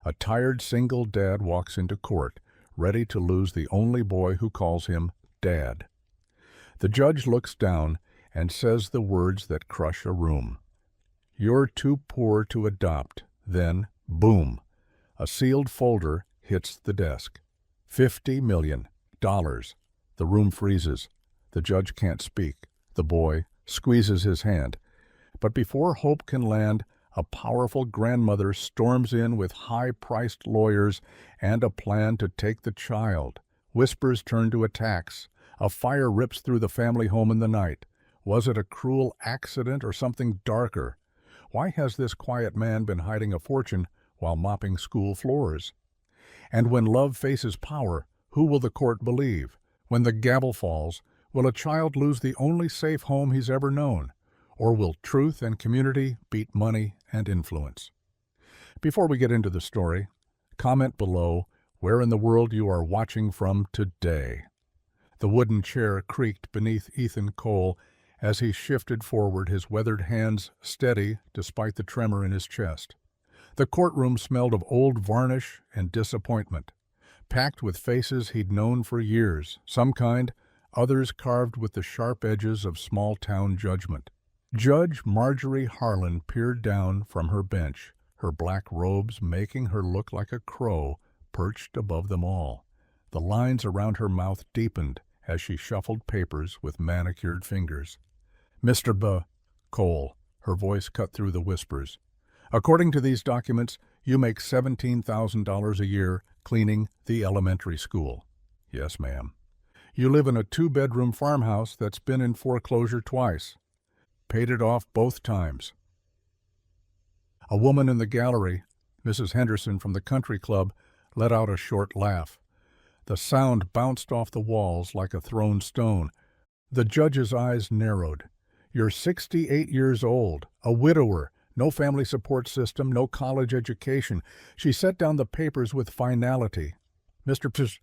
A tired single dad walks into court, ready to lose the only boy who calls him Dad. The judge looks down and says the words that crush a room. "You're too poor to adopt." Then, boom, a sealed folder hits the desk. $50 million. The room freezes. The judge can't speak. The boy squeezes his hand. But before hope can land, a powerful grandmother storms in with high-priced lawyers and a plan to take the child. Whispers turn to attacks. A fire rips through the family home in the night. Was it a cruel accident or something darker? Why has this quiet man been hiding a fortune while mopping school floors? And when love faces power, who will the court believe? When the gavel falls, will a child lose the only safe home he's ever known? Or will truth and community beat money and influence? Before we get into the story, comment below where in the world you are watching from today. The wooden chair creaked beneath Ethan Cole as he shifted forward, his weathered hands steady despite the tremor in his chest. The courtroom smelled of old varnish and disappointment, packed with faces he'd known for years, some kind, others carved with the sharp edges of small-town judgment. Judge Marjorie Harlan peered down from her bench, her black robes making her look like a crow perched above them all. The lines around her mouth deepened as she shuffled papers with manicured fingers. "Mr. Cole," her voice cut through the whispers. "According to these documents, you make $17,000 a year cleaning the elementary school." "Yes, ma'am." "You live in a 2-bedroom farmhouse that's been in foreclosure twice." "Paid it off both times." A woman in the gallery, Mrs. Henderson from the country club, let out a short laugh. The sound bounced off the walls like a thrown stone. The judge's eyes narrowed. "You're 68 years old, a widower, no family support system, no college education." She set down the papers with finality. "Mr.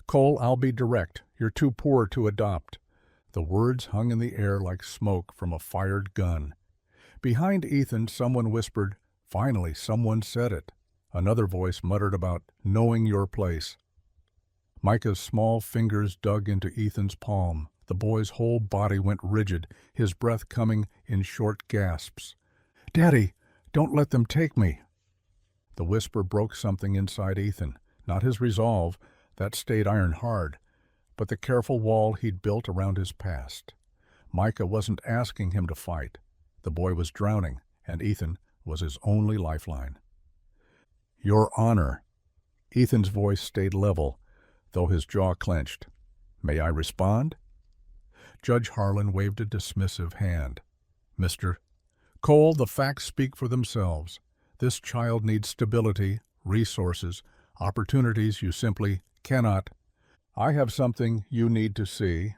Cole, I'll be direct. You're too poor to adopt." The words hung in the air like smoke from a fired gun. Behind Ethan, someone whispered, "Finally, someone said it." Another voice muttered about knowing your place. Micah's small fingers dug into Ethan's palm. The boy's whole body went rigid, his breath coming in short gasps. "Daddy, don't let them take me." The whisper broke something inside Ethan, not his resolve, that stayed iron hard, but the careful wall he'd built around his past. Micah wasn't asking him to fight. The boy was drowning, and Ethan was his only lifeline. "Your Honor." Ethan's voice stayed level, though his jaw clenched. "May I respond?" Judge Harlan waved a dismissive hand. "Mr. Cole, the facts speak for themselves. This child needs stability, resources, opportunities you simply cannot. I have something you need to see."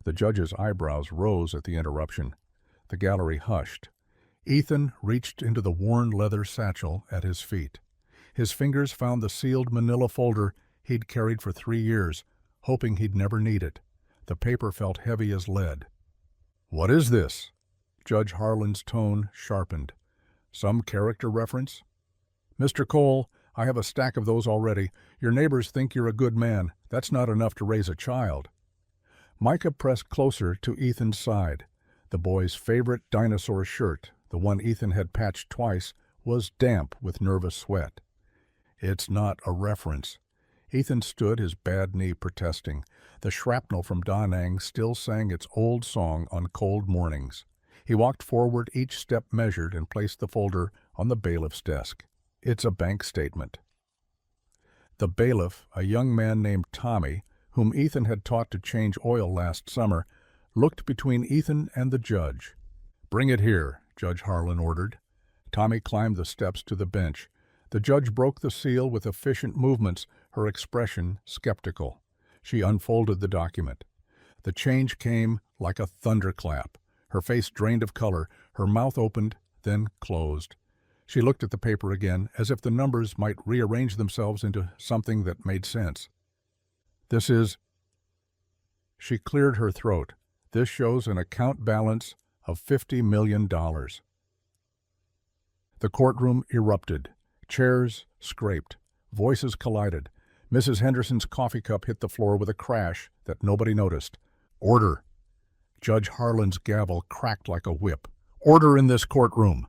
The judge's eyebrows rose at the interruption. The gallery hushed. Ethan reached into the worn leather satchel at his feet. His fingers found the sealed manila folder he'd carried for 3 years, hoping he'd never need it. The paper felt heavy as lead. "What is this?" Judge Harlan's tone sharpened. "Some character reference?" "Mr. Cole, I have a stack of those already. Your neighbors think you're a good man. That's not enough to raise a child." Micah pressed closer to Ethan's side. The boy's favorite dinosaur shirt, the one Ethan had patched twice, was damp with nervous sweat. "It's not a reference." Ethan stood, his bad knee protesting. The shrapnel from Da Nang still sang its old song on cold mornings. He walked forward, each step measured, and placed the folder on the bailiff's desk. "It's a bank statement." The bailiff, a young man named Tommy, whom Ethan had taught to change oil last summer, looked between Ethan and the judge. "Bring it here," Judge Harlan ordered. Tommy climbed the steps to the bench. The judge broke the seal with efficient movements, her expression skeptical. She unfolded the document. The change came like a thunderclap. Her face drained of color, her mouth opened, then closed. She looked at the paper again, as if the numbers might rearrange themselves into something that made sense. "This is—" She cleared her throat. "This shows an account balance of $50 million. The courtroom erupted. Chairs scraped. Voices collided. Mrs. Henderson's coffee cup hit the floor with a crash that nobody noticed. "Order!" Judge Harlan's gavel cracked like a whip. "Order in this courtroom!"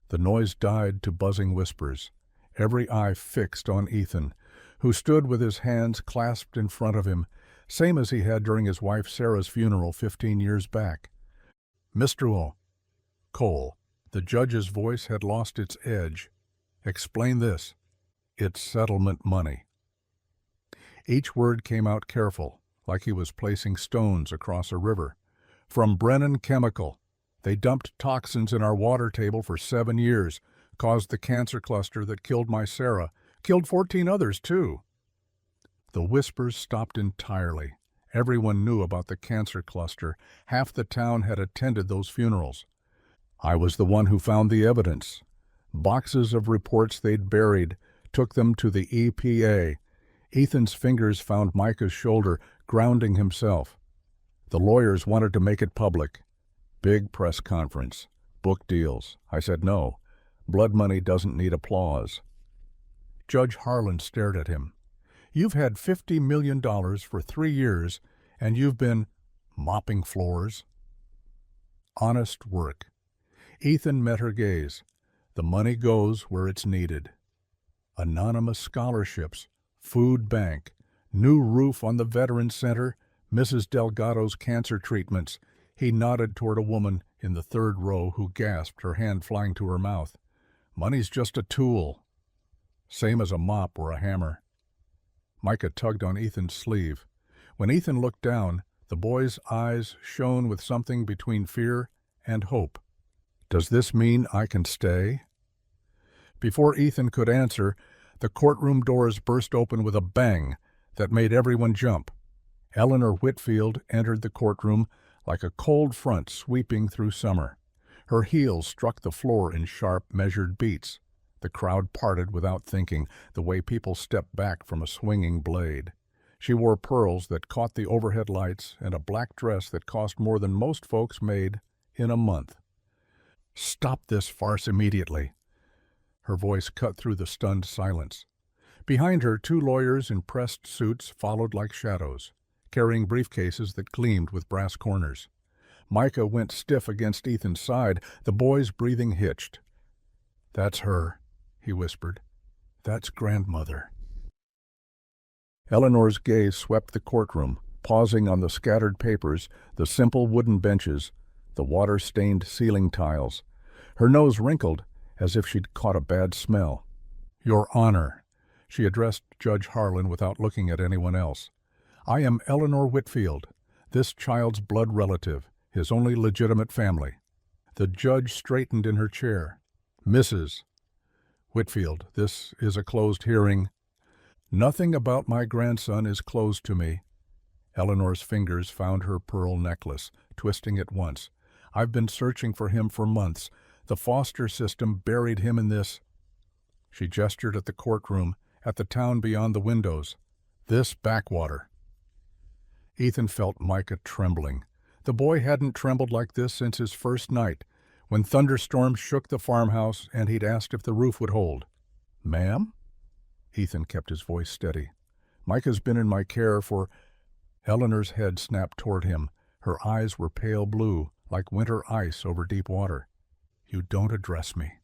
The noise died to buzzing whispers, every eye fixed on Ethan, who stood with his hands clasped in front of him, same as he had during his wife Sarah's funeral 15 years back. "Mr. Cole," the judge's voice had lost its edge. "Explain this." "It's settlement money." Each word came out careful, like he was placing stones across a river. "From Brennan Chemical. They dumped toxins in our water table for 7 years, caused the cancer cluster that killed my Sarah, killed 14 others too." The whispers stopped entirely. Everyone knew about the cancer cluster. Half the town had attended those funerals. I was the one who found the evidence. Boxes of reports they'd buried, took them to the EPA. Ethan's fingers found Micah's shoulder, grounding himself. The lawyers wanted to make it public. Big press conference. Book deals. I said no. Blood money doesn't need applause. Judge Harlan stared at him. "You've had $50 million for 3 years, and you've been mopping floors." Honest work. Ethan met her gaze. The money goes where it's needed. Anonymous scholarships, food bank, new roof on the Veterans Center, Mrs. Delgado's cancer treatments. He nodded toward a woman in the 3rd row who gasped, her hand flying to her mouth. "Money's just a tool. Same as a mop or a hammer." Micah tugged on Ethan's sleeve. When Ethan looked down, the boy's eyes shone with something between fear and hope. "Does this mean I can stay?" Before Ethan could answer, the courtroom doors burst open with a bang that made everyone jump. Eleanor Whitfield entered the courtroom like a cold front sweeping through summer. Her heels struck the floor in sharp, measured beats. The crowd parted without thinking, the way people step back from a swinging blade. She wore pearls that caught the overhead lights and a black dress that cost more than most folks made in a month. "Stop this farce immediately." Her voice cut through the stunned silence. Behind her, 2 lawyers in pressed suits followed like shadows, carrying briefcases that gleamed with brass corners. Micah went stiff against Ethan's side. The boy's breathing hitched. "That's her," he whispered. "That's grandmother." Eleanor's gaze swept the courtroom, pausing on the scattered papers, the simple wooden benches, the water-stained ceiling tiles. Her nose wrinkled, as if she'd caught a bad smell. "Your Honor," she addressed Judge Harlan without looking at anyone else. "I am Eleanor Whitfield, this child's blood relative, his only legitimate family." The judge straightened in her chair. "Mrs. Whitfield, this is a closed hearing." "Nothing about my grandson is closed to me." Eleanor's fingers found her pearl necklace, twisting it once. "I've been searching for him for months. The foster system buried him in this." She gestured at the courtroom, at the town beyond the windows. "This backwater." Ethan felt Micah trembling. The boy hadn't trembled like this since his first night, when thunderstorms shook the farmhouse and he'd asked if the roof would hold. "Ma'am?" Ethan kept his voice steady. "Micah's been in my care for—" Eleanor's head snapped toward him. Her eyes were pale blue, like winter ice over deep water. "You don't address me."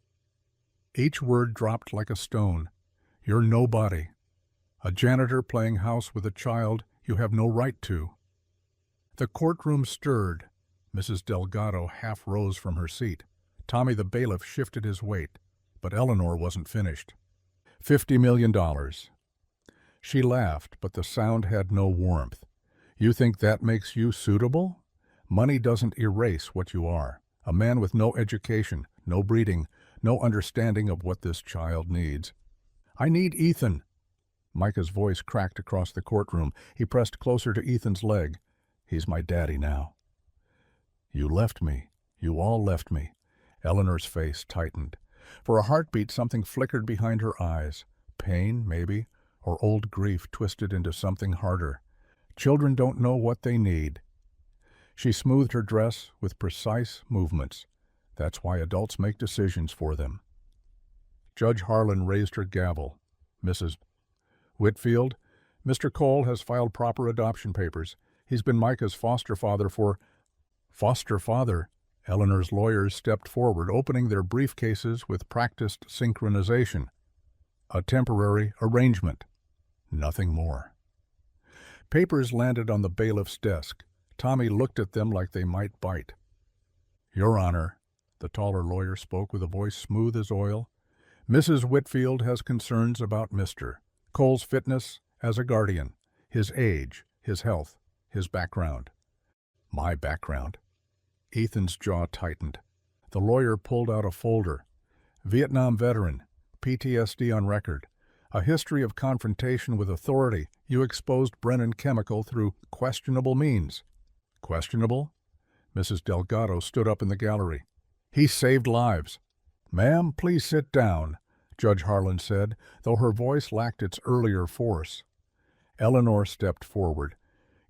Each word dropped like a stone. "You're nobody. A janitor playing house with a child you have no right to." The courtroom stirred. Mrs. Delgado half rose from her seat. Tommy the bailiff shifted his weight, but Eleanor wasn't finished. $50 million. She laughed, but the sound had no warmth. "You think that makes you suitable? Money doesn't erase what you are. A man with no education, no breeding, no understanding of what this child needs." "I need Ethan." Micah's voice cracked across the courtroom. He pressed closer to Ethan's leg. "He's my daddy now." "You left me. You all left me." Eleanor's face tightened. For a heartbeat, something flickered behind her eyes. Pain, maybe, or old grief twisted into something harder. Children don't know what they need. She smoothed her dress with precise movements. That's why adults make decisions for them. Judge Harlan raised her gavel. Mrs. Whitfield, Mr. Cole has filed proper adoption papers. He's been Micah's foster father for... Foster father? Eleanor's lawyers stepped forward, opening their briefcases with practiced synchronization. A temporary arrangement. Nothing more. Papers landed on the bailiff's desk. Tommy looked at them like they might bite. Your Honor, the taller lawyer spoke with a voice smooth as oil, Mrs. Whitfield has concerns about Mr. Cole's fitness as a guardian, his age, his health, his background. My background. Ethan's jaw tightened. The lawyer pulled out a folder. Vietnam veteran, PTSD on record, a history of confrontation with authority. You exposed Brennan Chemical through questionable means. Questionable? Mrs. Delgado stood up in the gallery. He saved lives. Ma'am, please sit down, Judge Harlan said, though her voice lacked its earlier force. Eleanor stepped forward.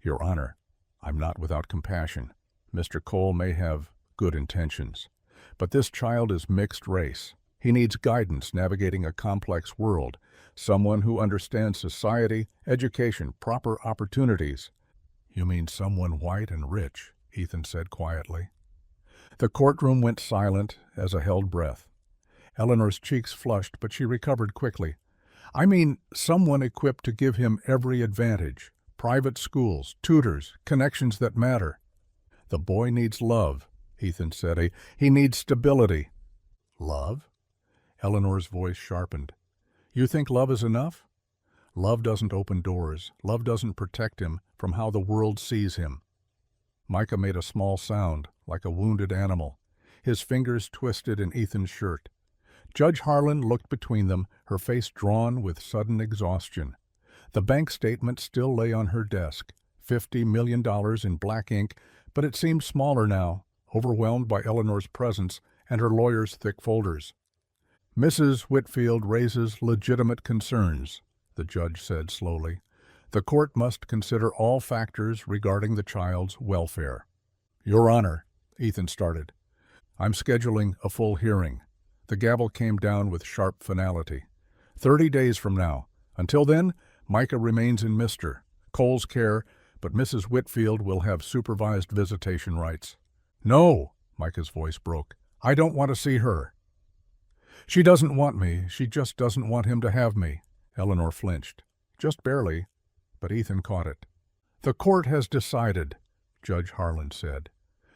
Your Honor, I'm not without compassion. Mr. Cole may have good intentions, but this child is mixed race. He needs guidance navigating a complex world, someone who understands society, education, proper opportunities. You mean someone white and rich, Ethan said quietly. The courtroom went silent as a held breath. Eleanor's cheeks flushed, but she recovered quickly. I mean someone equipped to give him every advantage. Private schools, tutors, connections that matter. The boy needs love, Ethan said. He needs stability. Love? Eleanor's voice sharpened. You think love is enough? Love doesn't open doors. Love doesn't protect him from how the world sees him. Micah made a small sound, like a wounded animal. His fingers twisted in Ethan's shirt. Judge Harlan looked between them, her face drawn with sudden exhaustion. The bank statement still lay on her desk, $50 million in black ink, but it seemed smaller now, overwhelmed by Eleanor's presence and her lawyer's thick folders. Mrs. Whitfield raises legitimate concerns, the judge said slowly. The court must consider all factors regarding the child's welfare. Your Honor, Ethan started. I'm scheduling a full hearing. The gavel came down with sharp finality. 30 days from now. Until then, Micah remains in Mr. Cole's care, but Mrs. Whitfield will have supervised visitation rights. No, Micah's voice broke. I don't want to see her. She doesn't want me. She just doesn't want him to have me. Eleanor flinched. Just barely, but Ethan caught it. The court has decided, Judge Harlan said.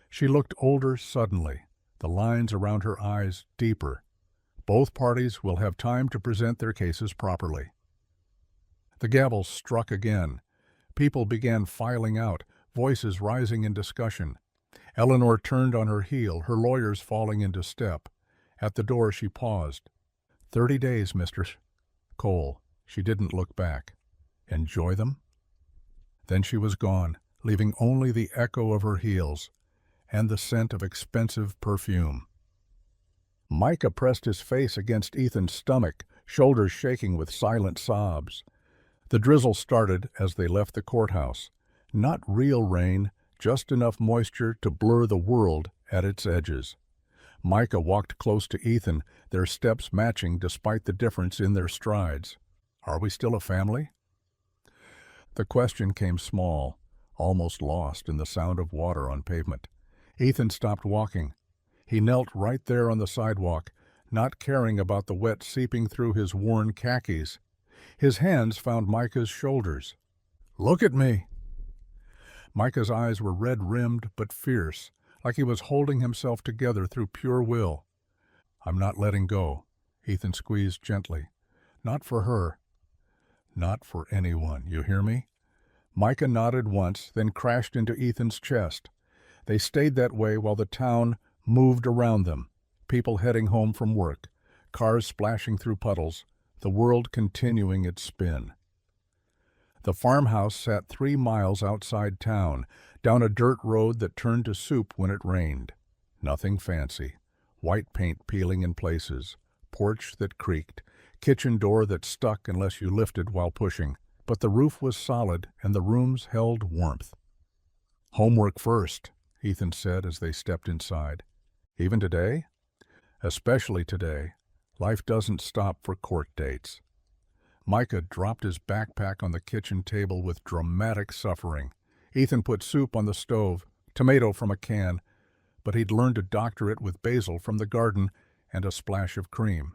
She looked older suddenly, the lines around her eyes deeper. Both parties will have time to present their cases properly. The gavel struck again. People began filing out, voices rising in discussion. Eleanor turned on her heel, her lawyers falling into step. At the door she paused. 30 days, Mr. Cole. She didn't look back. Enjoy them? Then she was gone, leaving only the echo of her heels and the scent of expensive perfume. Micah pressed his face against Ethan's stomach, shoulders shaking with silent sobs. The drizzle started as they left the courthouse. Not real rain, just enough moisture to blur the world at its edges. Micah walked close to Ethan, their steps matching despite the difference in their strides. Are we still a family? The question came small, almost lost in the sound of water on pavement. Ethan stopped walking. He knelt right there on the sidewalk, not caring about the wet seeping through his worn khakis. His hands found Micah's shoulders. Look at me! Micah's eyes were red-rimmed but fierce, like he was holding himself together through pure will. I'm not letting go, Ethan squeezed gently. Not for her. Not for anyone, you hear me? Micah nodded once, then crashed into Ethan's chest. They stayed that way while the town moved around them, people heading home from work, cars splashing through puddles, the world continuing its spin. The farmhouse sat 3 miles outside town, down a dirt road that turned to soup when it rained. Nothing fancy. White paint peeling in places, porch that creaked, kitchen door that stuck unless you lifted while pushing, but the roof was solid and the rooms held warmth. Homework first, Ethan said as they stepped inside. Even today? Especially today. Life doesn't stop for court dates. Micah dropped his backpack on the kitchen table with dramatic suffering. Ethan put soup on the stove, tomato from a can, but he'd learned to doctor it with basil from the garden and a splash of cream.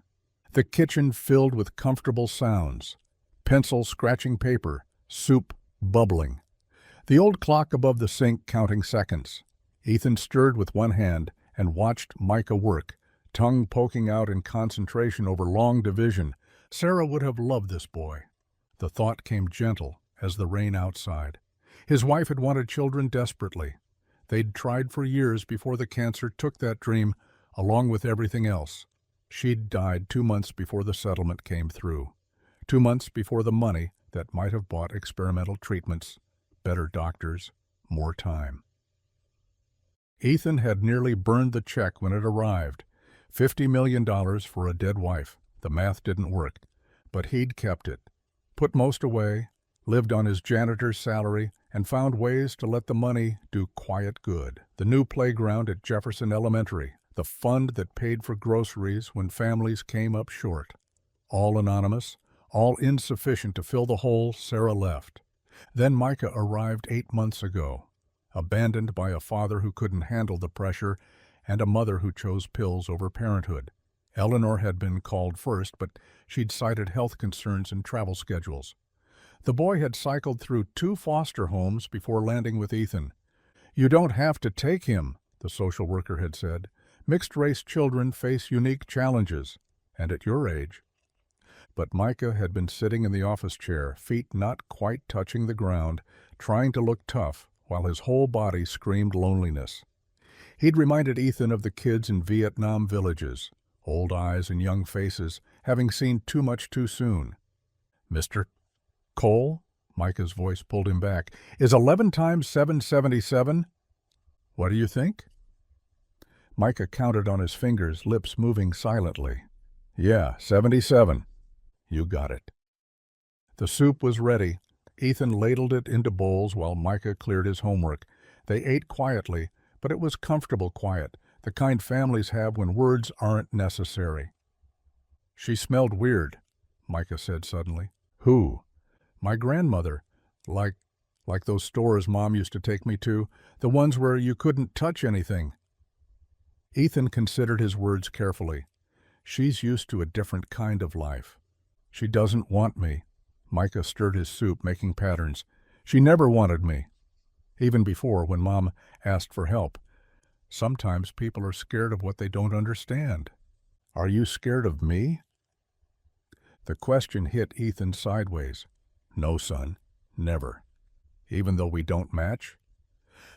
The kitchen filled with comfortable sounds. Pencil scratching paper, soup bubbling. The old clock above the sink counting seconds. Ethan stirred with one hand and watched Micah work, tongue poking out in concentration over long division. Sarah would have loved this boy. The thought came gentle as the rain outside. His wife had wanted children desperately. They'd tried for years before the cancer took that dream, along with everything else. She'd died 2 months before the settlement came through. 2 months before the money that might have bought experimental treatments, better doctors, more time. Ethan had nearly burned the check when it arrived. $50 million for a dead wife. The math didn't work, but he'd kept it. Put most away, lived on his janitor's salary, and found ways to let the money do quiet good. The new playground at Jefferson Elementary, the fund that paid for groceries when families came up short. All anonymous, all insufficient to fill the hole Sarah left. Then Micah arrived 8 months ago, abandoned by a father who couldn't handle the pressure and a mother who chose pills over parenthood. Eleanor had been called first, but she'd cited health concerns and travel schedules. The boy had cycled through 2 foster homes before landing with Ethan. "You don't have to take him," the social worker had said. "Mixed-race children face unique challenges, and at your age." But Micah had been sitting in the office chair, feet not quite touching the ground, trying to look tough, while his whole body screamed loneliness. He'd reminded Ethan of the kids in Vietnam villages, old eyes and young faces, having seen too much too soon. "Mr. Cole?" Micah's voice pulled him back. "Is 11 times 7 77? What do you think?" Micah counted on his fingers, lips moving silently. "Yeah, 77. You got it." The soup was ready. Ethan ladled it into bowls while Micah cleared his homework. They ate quietly, but it was comfortable quiet, the kind families have when words aren't necessary. "She smelled weird," Micah said suddenly. "Who?" "My grandmother. Like those stores Mom used to take me to, the ones where you couldn't touch anything." Ethan considered his words carefully. "She's used to a different kind of life. She doesn't want me." Micah stirred his soup, making patterns. "She never wanted me. Even before, when Mom asked for help. Sometimes people are scared of what they don't understand. Are you scared of me?" The question hit Ethan sideways. "No, son. Never. Even though we don't match?"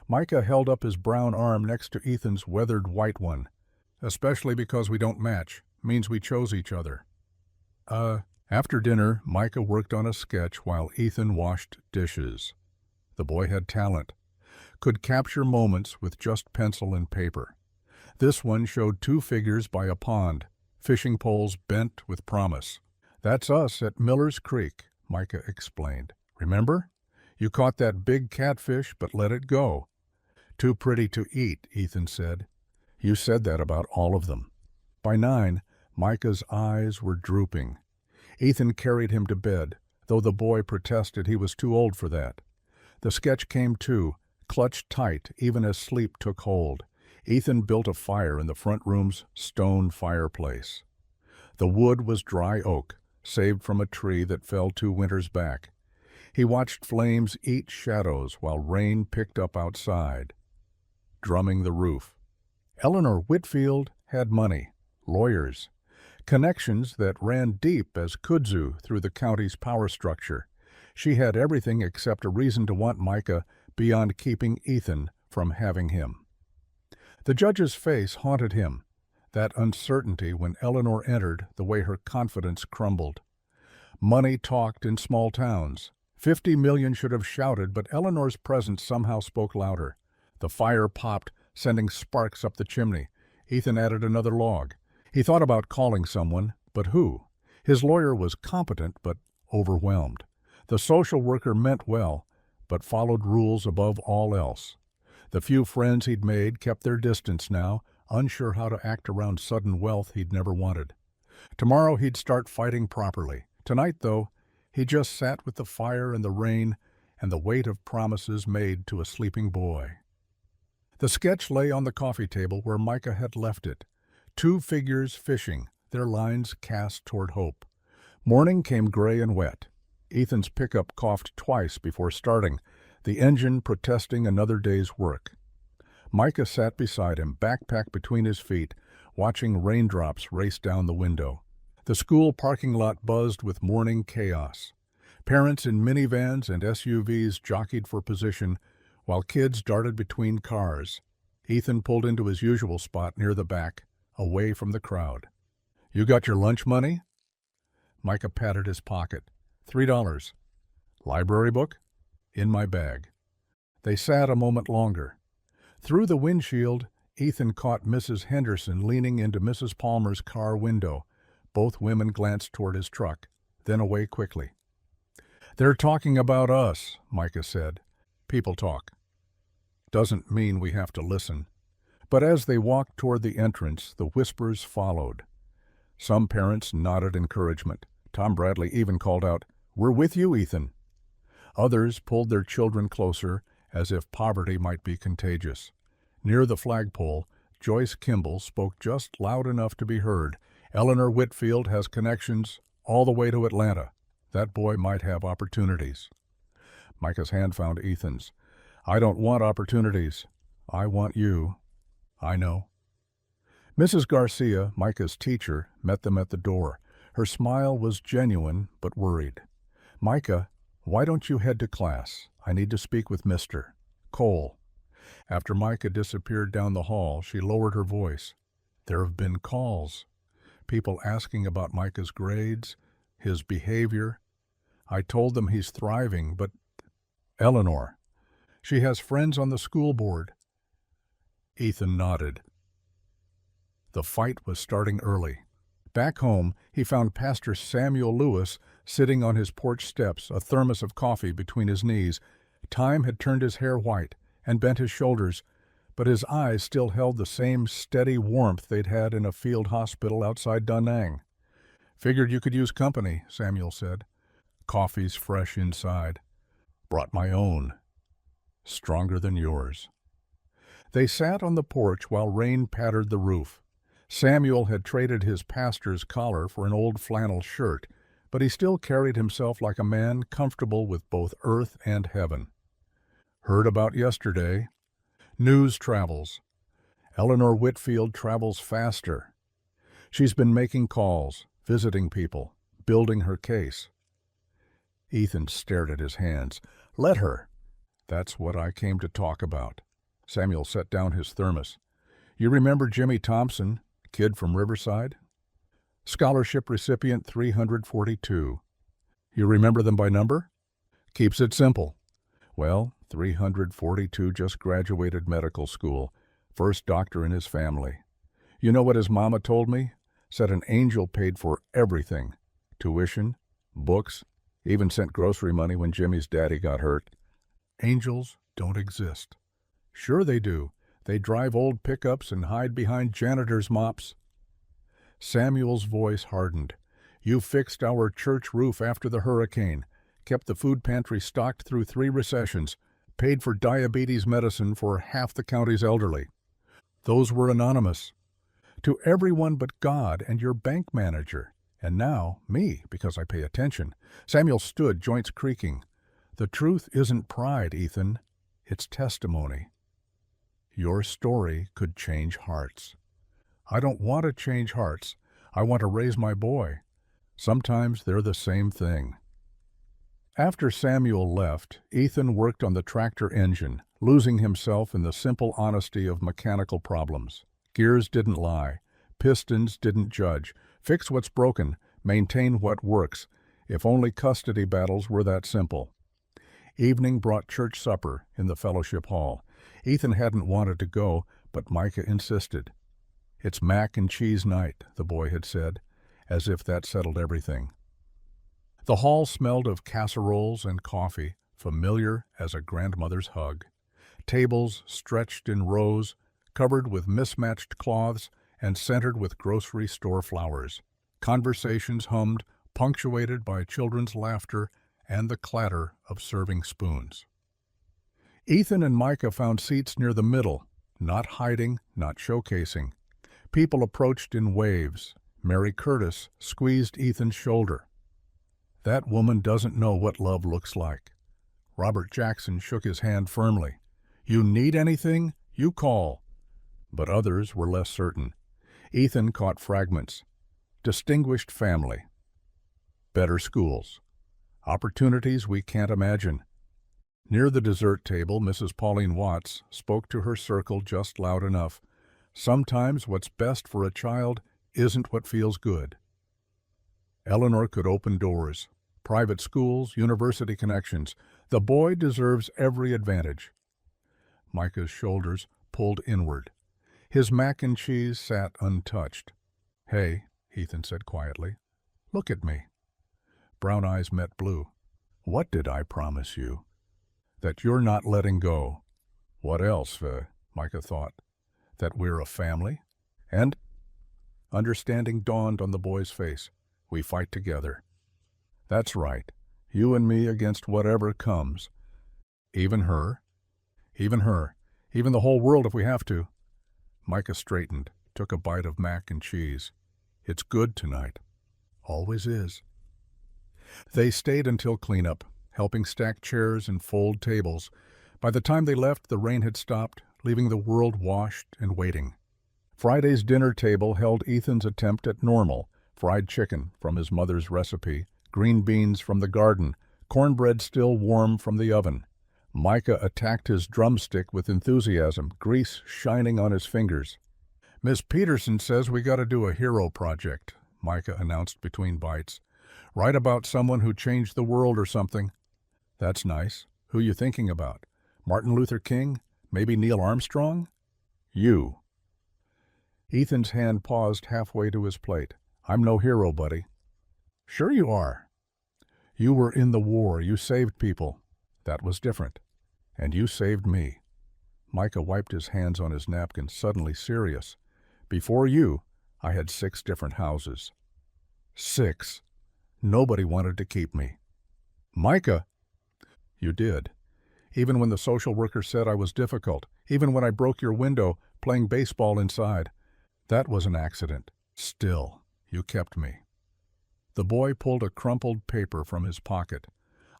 Micah held up his brown arm next to Ethan's weathered white one. "Especially because we don't match. Means we chose each other." After dinner, Micah worked on a sketch while Ethan washed dishes. The boy had talent. Could capture moments with just pencil and paper. This one showed 2 figures by a pond, fishing poles bent with promise. "That's us at Miller's Creek," Micah explained. "Remember? You caught that big catfish but let it go." "Too pretty to eat," Ethan said. "You said that about all of them." By 9, Micah's eyes were drooping. Ethan carried him to bed, though the boy protested he was too old for that. The sketch came too, clutched tight even as sleep took hold. Ethan built a fire in the front room's stone fireplace. The wood was dry oak, saved from a tree that fell 2 winters back. He watched flames eat shadows while rain picked up outside, drumming the roof. Eleanor Whitfield had money, lawyers, connections that ran deep as kudzu through the county's power structure. She had everything except a reason to want Micah beyond keeping Ethan from having him. The judge's face haunted him, that uncertainty when Eleanor entered, the way her confidence crumbled. Money talked in small towns. 50 million should have shouted, but Eleanor's presence somehow spoke louder. The fire popped, sending sparks up the chimney. Ethan added another log. He thought about calling someone, but who? His lawyer was competent but overwhelmed. The social worker meant well, but followed rules above all else. The few friends he'd made kept their distance now, unsure how to act around sudden wealth he'd never wanted. Tomorrow he'd start fighting properly. Tonight, though, he just sat with the fire and the rain and the weight of promises made to a sleeping boy. The sketch lay on the coffee table where Micah had left it. Two figures fishing, their lines cast toward hope. Morning came gray and wet. Ethan's pickup coughed twice before starting, the engine protesting another day's work. Micah sat beside him, backpack between his feet, watching raindrops race down the window. The school parking lot buzzed with morning chaos. Parents in minivans and SUVs jockeyed for position, while kids darted between cars. Ethan pulled into his usual spot near the back, away from the crowd. "You got your lunch money?" Micah patted his pocket. $3. "Library book?" "In my bag." They sat a moment longer. Through the windshield, Ethan caught Mrs. Henderson leaning into Mrs. Palmer's car window. Both women glanced toward his truck, then away quickly. "They're talking about us," Micah said. "People talk. Doesn't mean we have to listen." But as they walked toward the entrance, the whispers followed. Some parents nodded encouragement. Tom Bradley even called out, "We're with you, Ethan." Others pulled their children closer, as if poverty might be contagious. Near the flagpole, Joyce Kimball spoke just loud enough to be heard. "Eleanor Whitfield has connections all the way to Atlanta. That boy might have opportunities." Micah's hand found Ethan's. "I don't want opportunities. I want you." "I know." Mrs. Garcia, Micah's teacher, met them at the door. Her smile was genuine but worried. "Micah, why don't you head to class? I need to speak with Mr. Cole." After Micah disappeared down the hall, she lowered her voice. "There have been calls. People asking about Micah's grades, his behavior. I told them he's thriving, but Eleanor, she has friends on the school board." Ethan nodded. The fight was starting early. Back home, he found Pastor Samuel Lewis sitting on his porch steps, a thermos of coffee between his knees. Time had turned his hair white and bent his shoulders, but his eyes still held the same steady warmth they'd had in a field hospital outside Da Nang. "Figured you could use company," Samuel said. "Coffee's fresh inside. Brought my own. Stronger than yours." They sat on the porch while rain pattered the roof. Samuel had traded his pastor's collar for an old flannel shirt, but he still carried himself like a man comfortable with both earth and heaven. "Heard about yesterday. News travels. Eleanor Whitfield travels faster. She's been making calls, visiting people, building her case." Ethan stared at his hands. "Let her." "That's what I came to talk about." Samuel set down his thermos. "You remember Jimmy Thompson, kid from Riverside? Scholarship recipient 342. You remember them by number? Keeps it simple. Well, 342 just graduated medical school, first doctor in his family. You know what his mama told me? Said an angel paid for everything. Tuition, books, even sent grocery money when Jimmy's daddy got hurt. Angels don't exist." "Sure they do. They drive old pickups and hide behind janitor's mops." Samuel's voice hardened. "You fixed our church roof after the hurricane, kept the food pantry stocked through 3 recessions, paid for diabetes medicine for half the county's elderly. Those were anonymous. To everyone but God and your bank manager. And now, me, because I pay attention." Samuel stood, joints creaking. "The truth isn't pride, Ethan. It's testimony. Your story could change hearts." "I don't want to change hearts. I want to raise my boy. Sometimes they're the same thing." After Samuel left, Ethan worked on the tractor engine, losing himself in the simple honesty of mechanical problems. Gears didn't lie. Pistons didn't judge. Fix what's broken, maintain what works. If only custody battles were that simple. Evening brought church supper in the fellowship hall. Ethan hadn't wanted to go, but Micah insisted. "It's mac and cheese night," the boy had said, as if that settled everything. The hall smelled of casseroles and coffee, familiar as a grandmother's hug. Tables stretched in rows, covered with mismatched cloths and centered with grocery store flowers. Conversations hummed, punctuated by children's laughter and the clatter of serving spoons. Ethan and Micah found seats near the middle, not hiding, not showcasing. People approached in waves. Mary Curtis squeezed Ethan's shoulder. "That woman doesn't know what love looks like." Robert Jackson shook his hand firmly. "You need anything? You call." But others were less certain. Ethan caught fragments. Distinguished family. Better schools. Opportunities we can't imagine. Near the dessert table, Mrs. Pauline Watts spoke to her circle just loud enough. Sometimes what's best for a child isn't what feels good. Eleanor could open doors. Private schools, university connections. The boy deserves every advantage. Micah's shoulders pulled inward. His mac and cheese sat untouched. "Hey," Ethan said quietly, "look at me." Brown eyes met blue. "What did I promise you?" "That you're not letting go." "What else?" Micah thought. "That we're a family?" And understanding dawned on the boy's face. "We fight together." "That's right. You and me against whatever comes." "Even her?" "Even her. Even the whole world if we have to." Micah straightened, took a bite of mac and cheese. "It's good tonight." "Always is." They stayed until cleanup, helping stack chairs and fold tables. By the time they left, the rain had stopped, leaving the world washed and waiting. Friday's dinner table held Ethan's attempt at normal: fried chicken from his mother's recipe, green beans from the garden, cornbread still warm from the oven. Micah attacked his drumstick with enthusiasm, grease shining on his fingers. "Miss Peterson says we got to do a hero project," Micah announced between bites. "Write about someone who changed the world or something." "That's nice. Who you thinking about? Martin Luther King? Maybe Neil Armstrong?" "You." Ethan's hand paused halfway to his plate. "I'm no hero, buddy." "Sure you are." "You were in the war. You saved people." "That was different." "And you saved me." Micah wiped his hands on his napkin, suddenly serious. "Before you, I had 6 different houses." 6. Nobody wanted to keep me. "Micah!" "You did. Even when the social worker said I was difficult, even when I broke your window playing baseball inside. That was an accident. Still, you kept me." The boy pulled a crumpled paper from his pocket.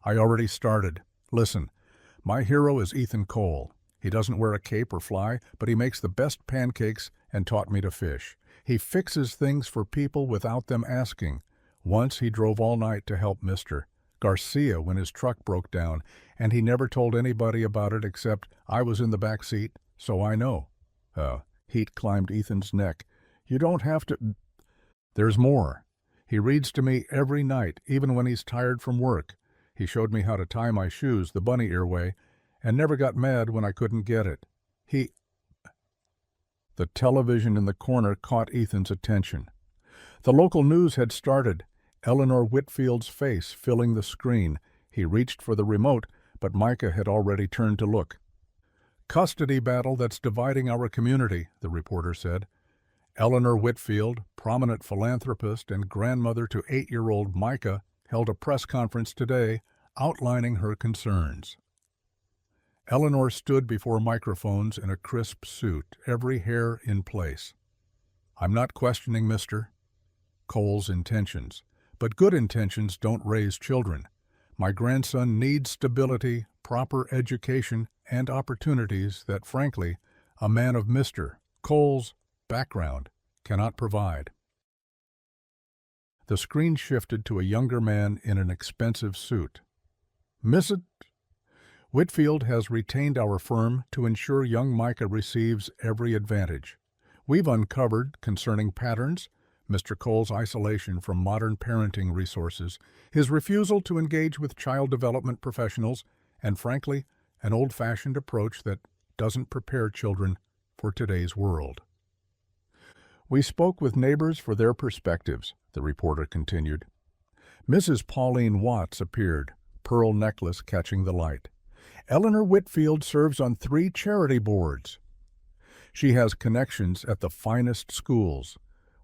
"I already started. Listen, my hero is Ethan Cole. He doesn't wear a cape or fly, but he makes the best pancakes and taught me to fish. He fixes things for people without them asking. Once he drove all night to help Mr. Garcia when his truck broke down, and he never told anybody about it except I was in the back seat, so I know." Heat climbed Ethan's neck. "You don't have to—" "There's more. He reads to me every night, even when he's tired from work. He showed me how to tie my shoes the bunny ear way, and never got mad when I couldn't get it. He—" The television in the corner caught Ethan's attention. The local news had started, Eleanor Whitfield's face filling the screen. He reached for the remote, but Micah had already turned to look. "Custody battle that's dividing our community," the reporter said. Eleanor Whitfield, prominent philanthropist and grandmother to 8-year-old Micah, held a press conference today outlining her concerns. Eleanor stood before microphones in a crisp suit, every hair in place. "I'm not questioning Mr. Cole's intentions, but good intentions don't raise children. My grandson needs stability, proper education, and opportunities that, frankly, a man of Mr. Cole's background cannot provide." The screen shifted to a younger man in an expensive suit. "Mrs. Whitfield has retained our firm to ensure young Micah receives every advantage. We've uncovered concerning patterns, Mr. Cole's isolation from modern parenting resources, his refusal to engage with child development professionals, and frankly, an old-fashioned approach that doesn't prepare children for today's world." "We spoke with neighbors for their perspectives," the reporter continued. Mrs. Pauline Watts appeared, pearl necklace catching the light. "Eleanor Whitfield serves on 3 charity boards. She has connections at the finest schools.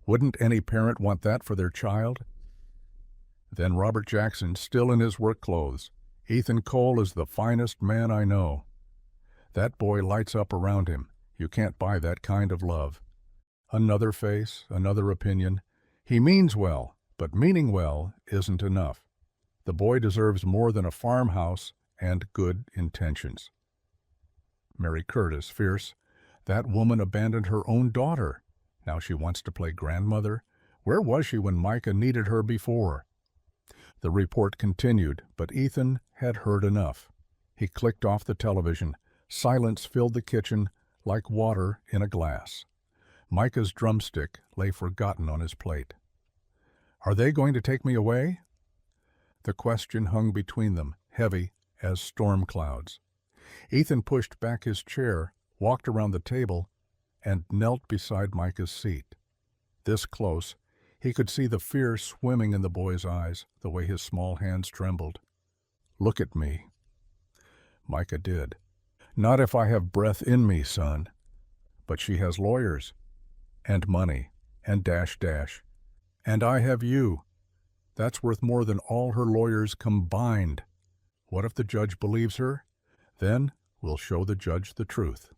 Wouldn't any parent want that for their child? Then Robert Jackson, still in his work clothes. Ethan Cole is the finest man I know. That boy lights up around him. You can't buy that kind of love. Another face, another opinion. He means well, but meaning well isn't enough. The boy deserves more than a farmhouse and good intentions. Mary Curtis, fierce. That woman abandoned her own daughter. Now she wants to play grandmother. Where was she when Micah needed her before? The report continued, but Ethan had heard enough. He clicked off the television. Silence filled the kitchen like water in a glass. Micah's drumstick lay forgotten on his plate. Are they going to take me away? The question hung between them, heavy as storm clouds. Ethan pushed back his chair, walked around the table, and knelt beside Micah's seat. This close, he could see the fear swimming in the boy's eyes, the way his small hands trembled. Look at me. Micah did. Not if I have breath in me, son. But she has lawyers, and money, and dash dash. And I have you. That's worth more than all her lawyers combined. What if the judge believes her? Then we'll show the judge the truth.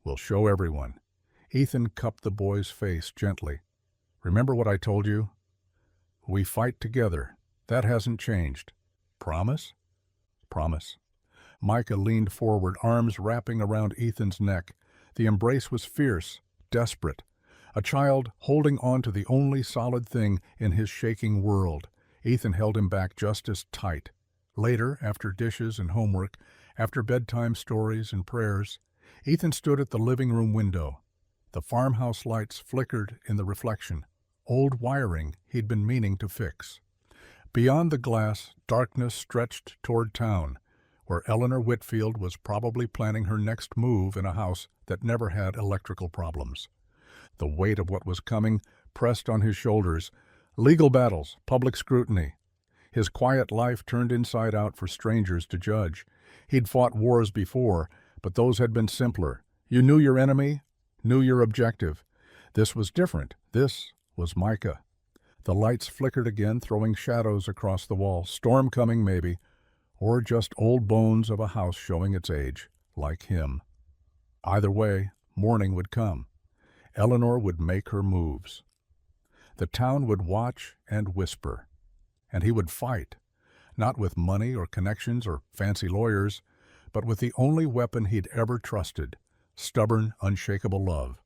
We'll show everyone. Ethan cupped the boy's face gently. Remember what I told you? We fight together. That hasn't changed. Promise? Promise. Micah leaned forward, arms wrapping around Ethan's neck. The embrace was fierce, desperate. A child holding on to the only solid thing in his shaking world. Ethan held him back just as tight. Later, after dishes and homework, after bedtime stories and prayers, Ethan stood at the living room window. The farmhouse lights flickered in the reflection, old wiring he'd been meaning to fix. Beyond the glass, darkness stretched toward town, where Eleanor Whitfield was probably planning her next move in a house that never had electrical problems. The weight of what was coming pressed on his shoulders. Legal battles, public scrutiny. His quiet life turned inside out for strangers to judge. He'd fought wars before, but those had been simpler. You knew your enemy, knew your objective. This was different. This was Micah. The lights flickered again, throwing shadows across the wall. Storm coming, maybe, or just old bones of a house showing its age, like him. Either way, morning would come. Eleanor would make her moves. The town would watch and whisper. And he would fight, not with money or connections or fancy lawyers, but with the only weapon he'd ever trusted, stubborn, unshakable love.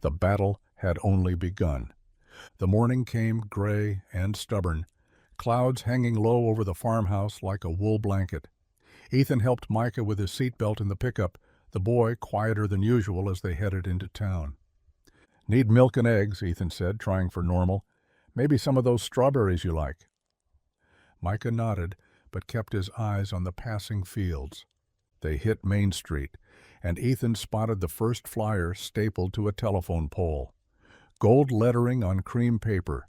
The battle had only begun. The morning came gray and stubborn, clouds hanging low over the farmhouse like a wool blanket. Ethan helped Micah with his seatbelt in the pickup, the boy quieter than usual as they headed into town. Need milk and eggs, Ethan said, trying for normal. Maybe some of those strawberries you like. Micah nodded, but kept his eyes on the passing fields. They hit Main Street, and Ethan spotted the first flyer stapled to a telephone pole. Gold lettering on cream paper.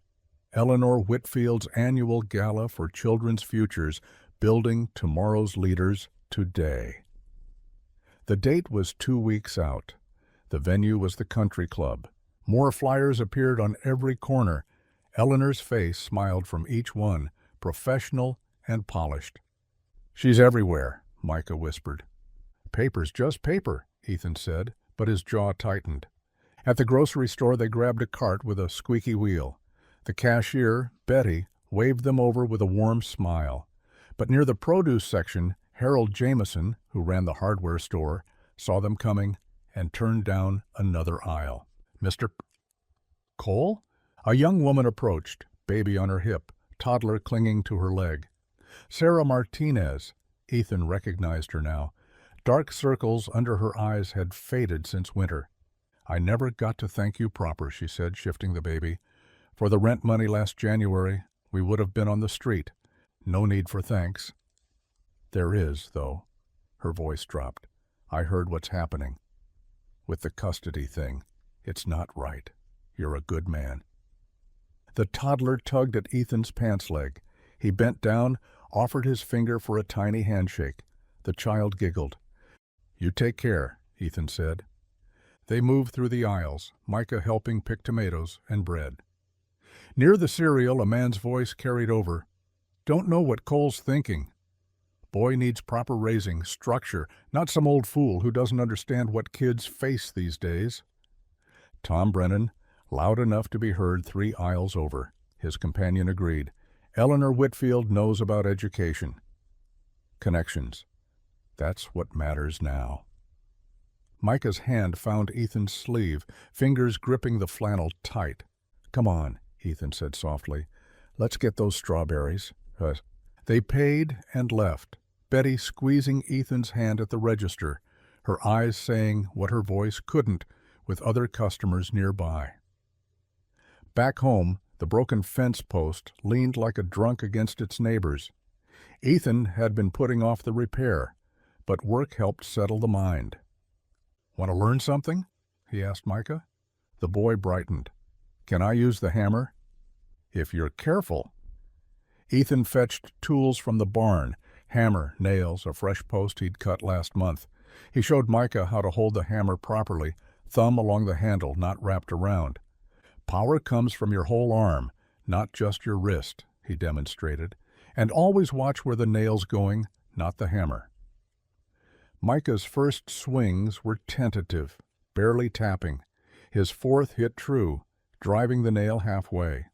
Eleanor Whitfield's annual gala for children's futures, building tomorrow's leaders today. The date was 2 weeks out. The venue was the country club. More flyers appeared on every corner. Eleanor's face smiled from each one, professional and polished. She's everywhere, Micah whispered. Paper's just paper, Ethan said, but his jaw tightened. At the grocery store they grabbed a cart with a squeaky wheel. The cashier, Betty, waved them over with a warm smile. But near the produce section, Harold Jameson, who ran the hardware store, saw them coming and turned down another aisle. Mr. Cole? A young woman approached, baby on her hip, toddler clinging to her leg. Sarah Martinez. Ethan recognized her now. Dark circles under her eyes had faded since winter. I never got to thank you proper, she said, shifting the baby. For the rent money last January, we would have been on the street. No need for thanks. There is, though. Her voice dropped. I heard what's happening. With the custody thing. It's not right. You're a good man. The toddler tugged at Ethan's pants leg. He bent down, offered his finger for a tiny handshake. The child giggled. You take care, Ethan said. They moved through the aisles, Micah helping pick tomatoes and bread. Near the cereal, a man's voice carried over. Don't know what Cole's thinking. Boy needs proper raising, structure, not some old fool who doesn't understand what kids face these days. Tom Brennan, loud enough to be heard 3 aisles over. His companion agreed. Eleanor Whitfield knows about education. Connections. That's what matters now. Micah's hand found Ethan's sleeve, fingers gripping the flannel tight. Come on, Ethan said softly. Let's get those strawberries. They paid and left, Betty squeezing Ethan's hand at the register, her eyes saying what her voice couldn't with other customers nearby. Back home, the broken fence post leaned like a drunk against its neighbors. Ethan had been putting off the repair, but work helped settle the mind. Want to learn something? He asked Micah. The boy brightened. Can I use the hammer? If you're careful. Ethan fetched tools from the barn, hammer, nails, a fresh post he'd cut last month. He showed Micah how to hold the hammer properly, thumb along the handle, not wrapped around. Power comes from your whole arm, not just your wrist, he demonstrated, and always watch where the nail's going, not the hammer. Micah's first swings were tentative, barely tapping. His 4th hit true, driving the nail halfway.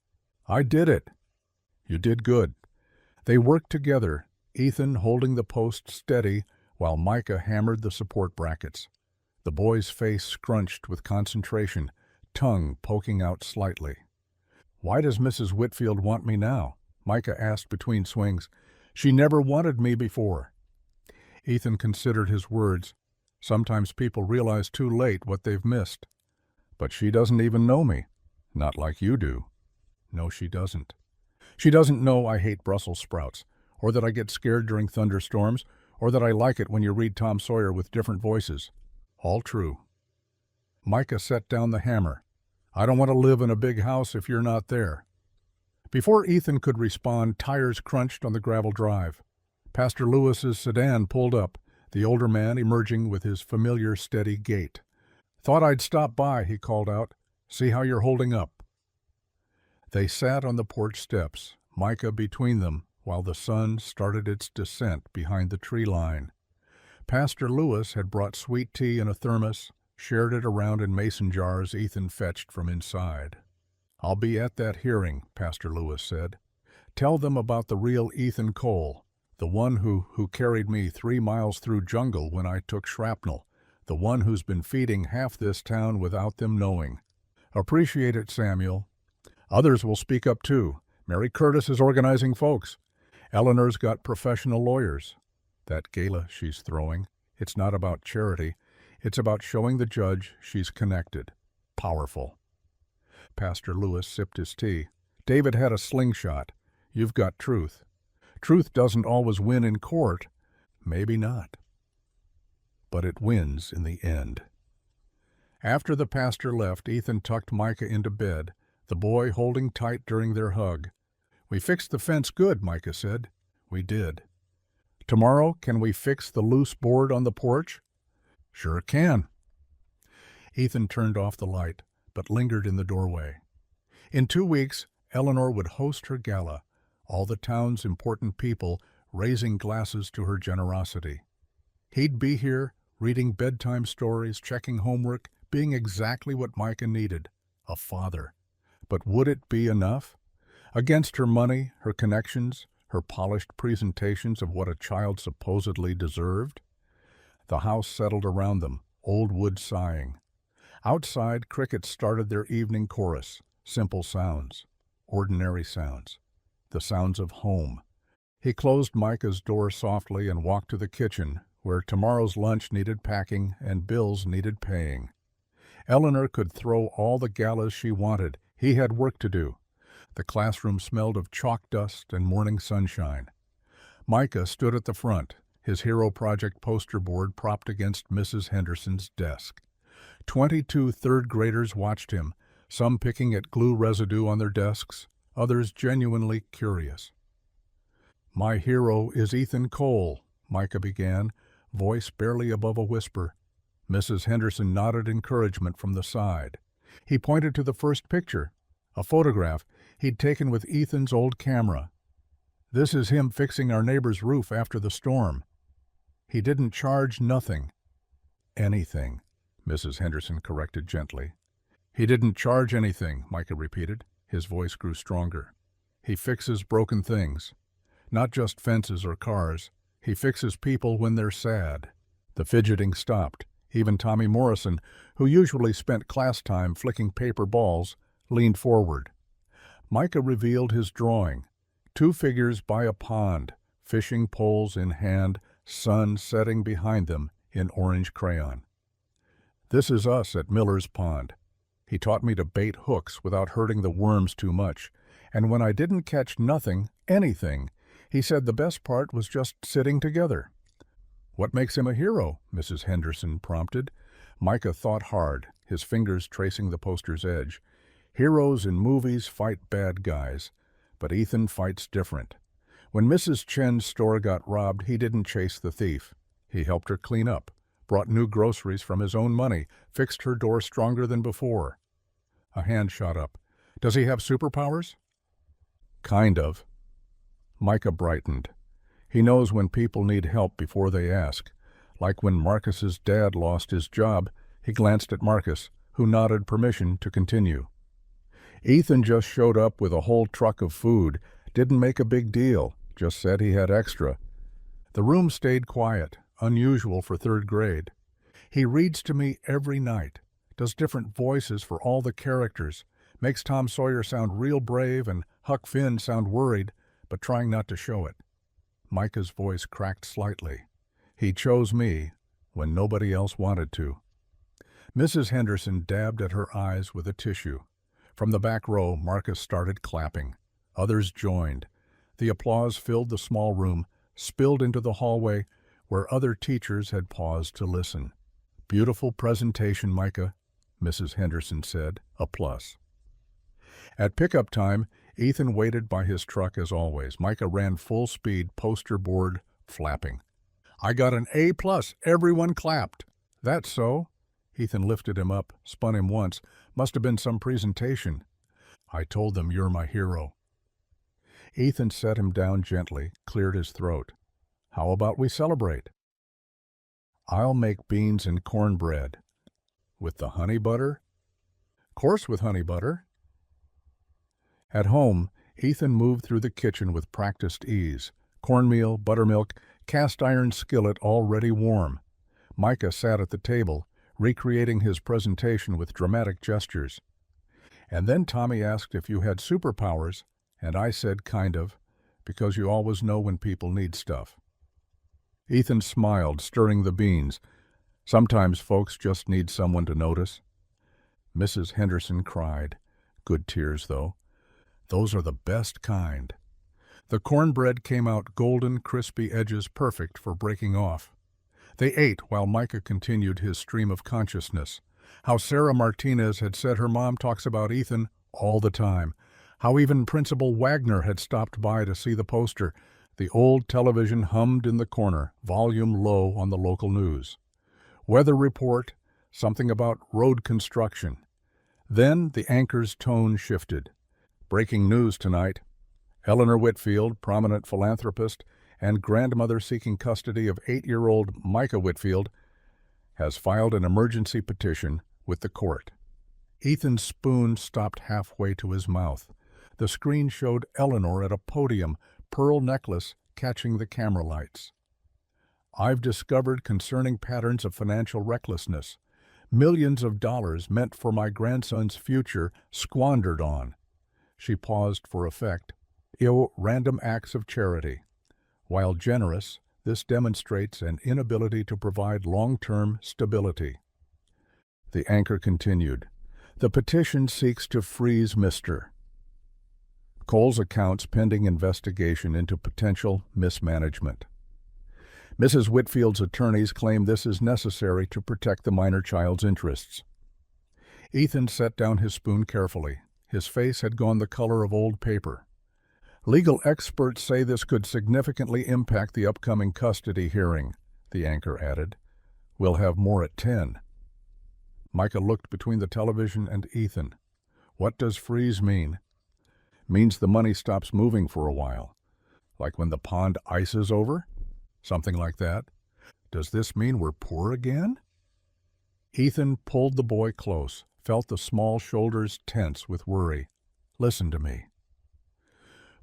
I did it. You did good. They worked together, Ethan holding the post steady while Micah hammered the support brackets. The boy's face scrunched with concentration, tongue poking out slightly. Why does Mrs. Whitfield want me now? Micah asked between swings. She never wanted me before. Ethan considered his words. Sometimes people realize too late what they've missed. But she doesn't even know me. Not like you do. No, she doesn't. She doesn't know I hate Brussels sprouts, or that I get scared during thunderstorms, or that I like it when you read Tom Sawyer with different voices. All true. Micah set down the hammer. I don't want to live in a big house if you're not there. Before Ethan could respond, tires crunched on the gravel drive. Pastor Lewis's sedan pulled up, the older man emerging with his familiar steady gait. Thought I'd stop by, he called out. See how you're holding up. They sat on the porch steps, Micah between them, while the sun started its descent behind the tree line. Pastor Lewis had brought sweet tea in a thermos, shared it around in mason jars Ethan fetched from inside. I'll be at that hearing, Pastor Lewis said. Tell them about the real Ethan Cole, the one who carried me 3 miles through jungle when I took shrapnel, the one who's been feeding half this town without them knowing. Appreciate it, Samuel. Others will speak up too. Mary Curtis is organizing folks. Eleanor's got professional lawyers. That gala she's throwing, it's not about charity. It's about showing the judge she's connected, powerful. Pastor Lewis sipped his tea. David had a slingshot. You've got truth. Truth doesn't always win in court. Maybe not. But it wins in the end. After the pastor left, Ethan tucked Micah into bed, the boy holding tight during their hug. We fixed the fence good, Micah said. We did. Tomorrow, can we fix the loose board on the porch? Sure can. Ethan turned off the light, but lingered in the doorway. In 2 weeks, Eleanor would host her gala, all the town's important people raising glasses to her generosity. He'd be here, reading bedtime stories, checking homework, being exactly what Micah needed, a father. But would it be enough? Against her money, her connections, her polished presentations of what a child supposedly deserved? The house settled around them, old wood sighing. Outside, crickets started their evening chorus, simple sounds, ordinary sounds, the sounds of home. He closed Micah's door softly and walked to the kitchen, where tomorrow's lunch needed packing and bills needed paying. Eleanor could throw all the galas she wanted. He had work to do. The classroom smelled of chalk dust and morning sunshine. Micah stood at the front, his Hero Project poster board propped against Mrs. Henderson's desk. 22 third graders watched him, some picking at glue residue on their desks, others genuinely curious. My hero is Ethan Cole, Micah began, voice barely above a whisper. Mrs. Henderson nodded encouragement from the side. He pointed to the first picture, a photograph he'd taken with Ethan's old camera. This is him fixing our neighbor's roof after the storm. He didn't charge nothing. Anything, Mrs. Henderson corrected gently. He didn't charge anything, Micah repeated. His voice grew stronger. He fixes broken things. Not just fences or cars. He fixes people when they're sad. The fidgeting stopped. Even Tommy Morrison, who usually spent class time flicking paper balls, leaned forward. Micah revealed his drawing. 2 figures by a pond, fishing poles in hand, sun setting behind them in orange crayon. This is us at Miller's Pond. He taught me to bait hooks without hurting the worms too much, and when I didn't catch nothing, anything, he said the best part was just sitting together. What makes him a hero? Mrs. Henderson prompted. Micah thought hard, his fingers tracing the poster's edge. Heroes in movies fight bad guys, but Ethan fights different. When Mrs. Chen's store got robbed, he didn't chase the thief. He helped her clean up, brought new groceries from his own money, fixed her door stronger than before. A hand shot up. Does he have superpowers? Kind of. Micah brightened. He knows when people need help before they ask. Like when Marcus's dad lost his job, he glanced at Marcus, who nodded permission to continue. Ethan just showed up with a whole truck of food, didn't make a big deal, just said he had extra. The room stayed quiet, unusual for 3rd grade. He reads to me every night, does different voices for all the characters, makes Tom Sawyer sound real brave and Huck Finn sound worried, but trying not to show it. Micah's voice cracked slightly. He chose me when nobody else wanted to. Mrs. Henderson dabbed at her eyes with a tissue. From the back row, Marcus started clapping. Others joined. The applause filled the small room, spilled into the hallway, where other teachers had paused to listen. Beautiful presentation, Micah, Mrs. Henderson said, a plus. At pickup time, Ethan waited by his truck as always. Micah ran full speed, poster board flapping. I got an A+, everyone clapped. That's so? Ethan lifted him up, spun him once. Must have been some presentation. I told them you're my hero. Ethan set him down gently, cleared his throat. How about we celebrate? I'll make beans and cornbread. With the honey butter? Course with honey butter. At home, Ethan moved through the kitchen with practiced ease. Cornmeal, buttermilk, cast-iron skillet already warm. Micah sat at the table, recreating his presentation with dramatic gestures. And then Tommy asked if you had superpowers, and I said kind of, because you always know when people need stuff. Ethan smiled, stirring the beans. Sometimes folks just need someone to notice. Mrs. Henderson cried. Good tears, though. Those are the best kind. The cornbread came out golden, crispy edges perfect for breaking off. They ate while Micah continued his stream of consciousness. How Sarah Martinez had said her mom talks about Ethan all the time. How even Principal Wagner had stopped by to see the poster. The old television hummed in the corner, volume low on the local news. Weather report, something about road construction. Then the anchor's tone shifted. Breaking news tonight. Eleanor Whitfield, prominent philanthropist and grandmother seeking custody of 8-year-old Micah Whitfield, has filed an emergency petition with the court. Ethan's spoon stopped halfway to his mouth. The screen showed Eleanor at a podium, pearl necklace catching the camera lights. I've discovered concerning patterns of financial recklessness. Millions of dollars meant for my grandson's future squandered on. She paused for effect. Random acts of charity. While generous, this demonstrates an inability to provide long-term stability. The anchor continued. The petition seeks to freeze Mr. Cole's accounts pending investigation into potential mismanagement. Mrs. Whitfield's attorneys claim this is necessary to protect the minor child's interests. Ethan set down his spoon carefully. His face had gone the color of old paper. Legal experts say this could significantly impact the upcoming custody hearing, the anchor added. We'll have more at 10. Micah looked between the television and Ethan. What does freeze mean? Means the money stops moving for a while. Like when the pond ices over? Something like that. Does this mean we're poor again? Ethan pulled the boy close, felt the small shoulders tense with worry. Listen to me.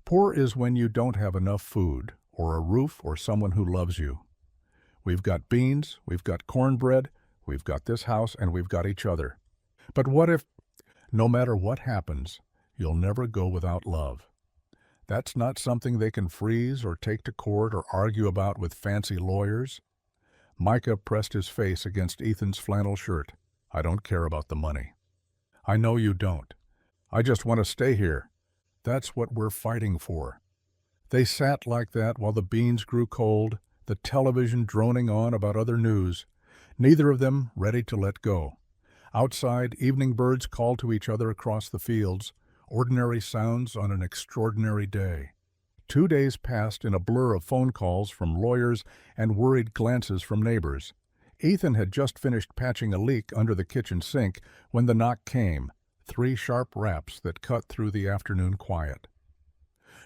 Poor is when you don't have enough food, or a roof, or someone who loves you. We've got beans, we've got cornbread, we've got this house, and we've got each other. But what if, no matter what happens, you'll never go without love? That's not something they can freeze or take to court or argue about with fancy lawyers. Micah pressed his face against Ethan's flannel shirt. I don't care about the money. I know you don't. I just want to stay here. That's what we're fighting for. They sat like that while the beans grew cold, the television droning on about other news, neither of them ready to let go. Outside, evening birds called to each other across the fields, ordinary sounds on an extraordinary day. 2 days passed in a blur of phone calls from lawyers and worried glances from neighbors. Ethan had just finished patching a leak under the kitchen sink when the knock came, 3 sharp raps that cut through the afternoon quiet.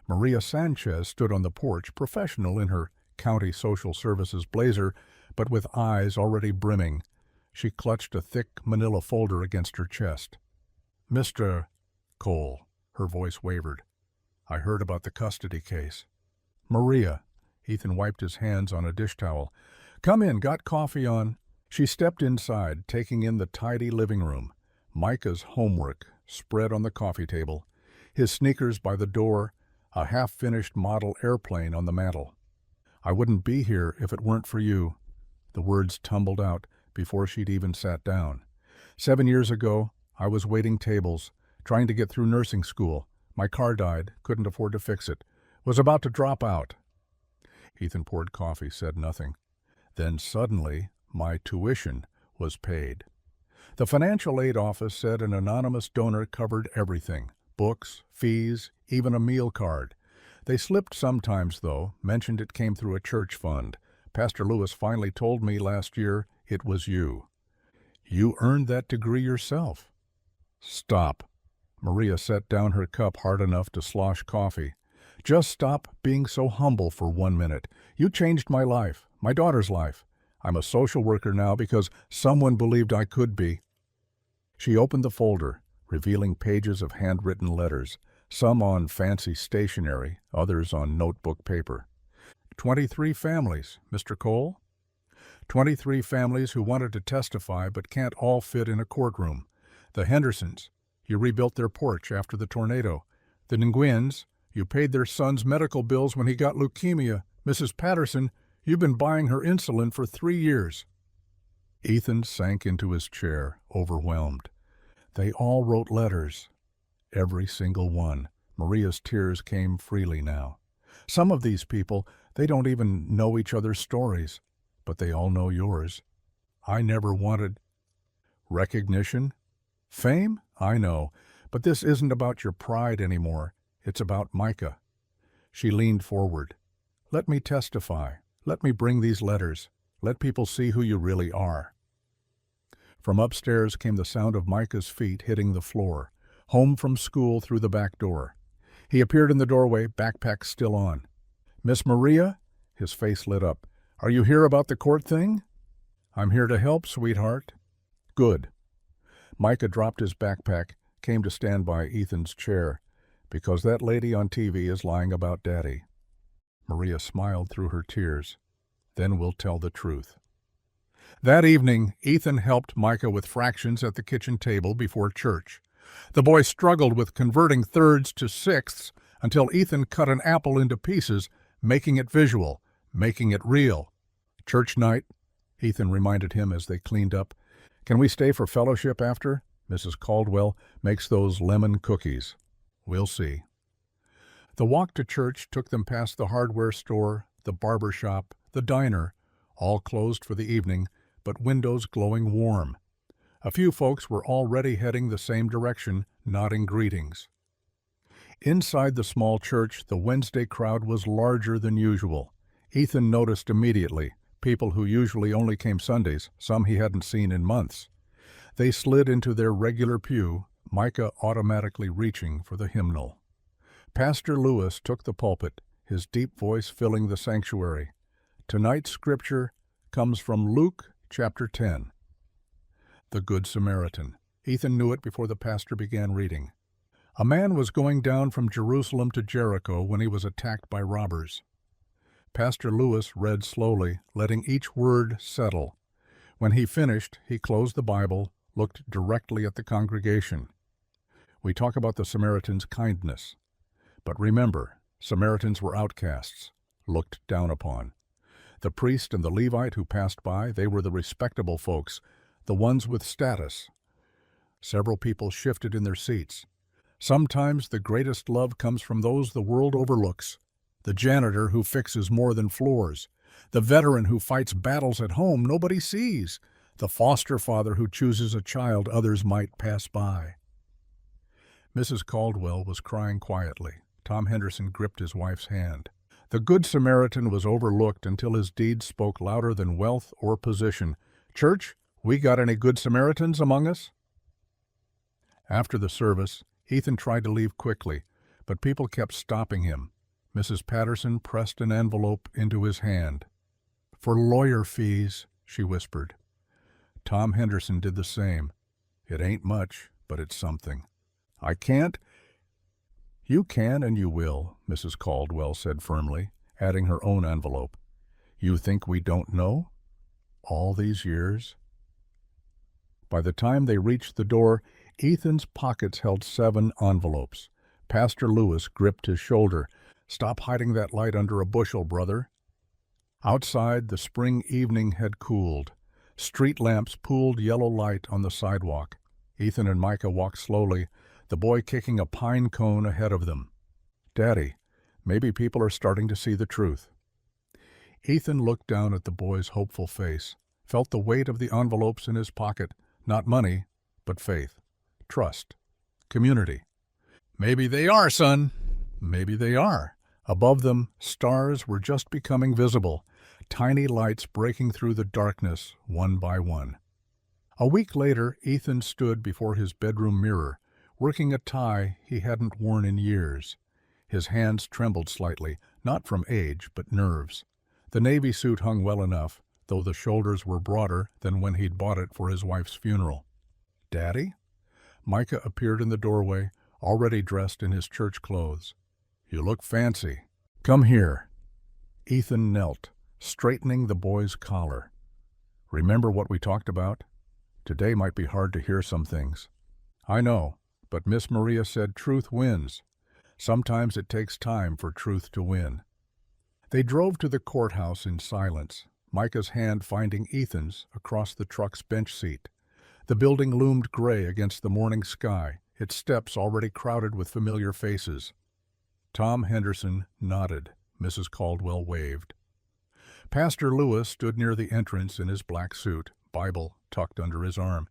Maria Sanchez stood on the porch, professional in her county social services blazer, but with eyes already brimming. She clutched a thick manila folder against her chest. Mr. Cole, her voice wavered. I heard about the custody case. Maria, Ethan wiped his hands on a dish towel. Come in, got coffee on. She stepped inside, taking in the tidy living room. Micah's homework spread on the coffee table, his sneakers by the door, a half-finished model airplane on the mantel. I wouldn't be here if it weren't for you. The words tumbled out before she'd even sat down. 7 years ago, I was waiting tables, trying to get through nursing school. My car died, couldn't afford to fix it. Was about to drop out. Ethan poured coffee, said nothing. Then suddenly, my tuition was paid. The financial aid office said an anonymous donor covered everything. Books, fees, even a meal card. They slipped sometimes, though, mentioned it came through a church fund. Pastor Lewis finally told me last year it was you. You earned that degree yourself. Stop. Maria set down her cup hard enough to slosh coffee. Just stop being so humble for 1 minute. You changed my life, my daughter's life. I'm a social worker now because someone believed I could be. She opened the folder, revealing pages of handwritten letters, some on fancy stationery, others on notebook paper. 23 families, Mr. Cole. 23 families who wanted to testify but can't all fit in a courtroom. The Hendersons, you rebuilt their porch after the tornado. The Nguyen's, you paid their son's medical bills when he got leukemia. Mrs. Patterson, you've been buying her insulin for 3 years. Ethan sank into his chair, overwhelmed. They all wrote letters. Every single one. Maria's tears came freely now. Some of these people, they don't even know each other's stories, but they all know yours. I never wanted recognition. Fame? I know, but this isn't about your pride anymore. It's about Micah. She leaned forward. Let me testify. Let me bring these letters. Let people see who you really are. From upstairs came the sound of Micah's feet hitting the floor, home from school through the back door. He appeared in the doorway, backpack still on. Miss Maria? His face lit up. Are you here about the court thing? I'm here to help, sweetheart. Good. Micah dropped his backpack, came to stand by Ethan's chair, because that lady on TV is lying about Daddy. Maria smiled through her tears. Then we'll tell the truth. That evening, Ethan helped Micah with fractions at the kitchen table before church. The boy struggled with converting thirds to sixths until Ethan cut an apple into pieces, making it visual, making it real. Church night, Ethan reminded him as they cleaned up. Can we stay for fellowship after? Mrs. Caldwell makes those lemon cookies. We'll see. The walk to church took them past the hardware store, the barber shop, the diner, all closed for the evening, but windows glowing warm. A few folks were already heading the same direction, nodding greetings. Inside the small church, the Wednesday crowd was larger than usual. Ethan noticed immediately, people who usually only came Sundays, some he hadn't seen in months. They slid into their regular pew, Micah automatically reaching for the hymnal. Pastor Lewis took the pulpit, his deep voice filling the sanctuary. Tonight's scripture comes from Luke chapter 10. The Good Samaritan. Ethan knew it before the pastor began reading. A man was going down from Jerusalem to Jericho when he was attacked by robbers. Pastor Lewis read slowly, letting each word settle. When he finished, he closed the Bible, looked directly at the congregation. We talk about the Samaritan's kindness. But remember, Samaritans were outcasts, looked down upon. The priest and the Levite who passed by, they were the respectable folks, the ones with status. Several people shifted in their seats. Sometimes the greatest love comes from those the world overlooks. The janitor who fixes more than floors. The veteran who fights battles at home nobody sees. The foster father who chooses a child others might pass by. Mrs. Caldwell was crying quietly. Tom Henderson gripped his wife's hand. The Good Samaritan was overlooked until his deeds spoke louder than wealth or position. Church, we got any Good Samaritans among us? After the service, Ethan tried to leave quickly, but people kept stopping him. Mrs. Patterson pressed an envelope into his hand. "For lawyer fees," she whispered. Tom Henderson did the same. "It ain't much, but it's something." "I can't." "You can and you will," Mrs. Caldwell said firmly, adding her own envelope. "You think we don't know? All these years?" By the time they reached the door, Ethan's pockets held 7 envelopes. Pastor Lewis gripped his shoulder. "Stop hiding that light under a bushel, brother." Outside, the spring evening had cooled. Street lamps pooled yellow light on the sidewalk. Ethan and Micah walked slowly, the boy kicking a pine cone ahead of them. "Daddy, maybe people are starting to see the truth." Ethan looked down at the boy's hopeful face, felt the weight of the envelopes in his pocket, not money, but faith, trust, community. "Maybe they are, son. Maybe they are." Above them, stars were just becoming visible, tiny lights breaking through the darkness one by one. A week later, Ethan stood before his bedroom mirror, working a tie he hadn't worn in years. His hands trembled slightly, not from age, but nerves. The Navy suit hung well enough, though the shoulders were broader than when he'd bought it for his wife's funeral. "Daddy?" Micah appeared in the doorway, already dressed in his church clothes. "You look fancy. Come here." Ethan knelt, straightening the boy's collar. "Remember what we talked about? Today might be hard to hear some things." "I know, but Miss Maria said truth wins. Sometimes it takes time for truth to win." They drove to the courthouse in silence, Micah's hand finding Ethan's across the truck's bench seat. The building loomed gray against the morning sky, its steps already crowded with familiar faces. Tom Henderson nodded. Mrs. Caldwell waved. Pastor Lewis stood near the entrance in his black suit, Bible tucked under his arm.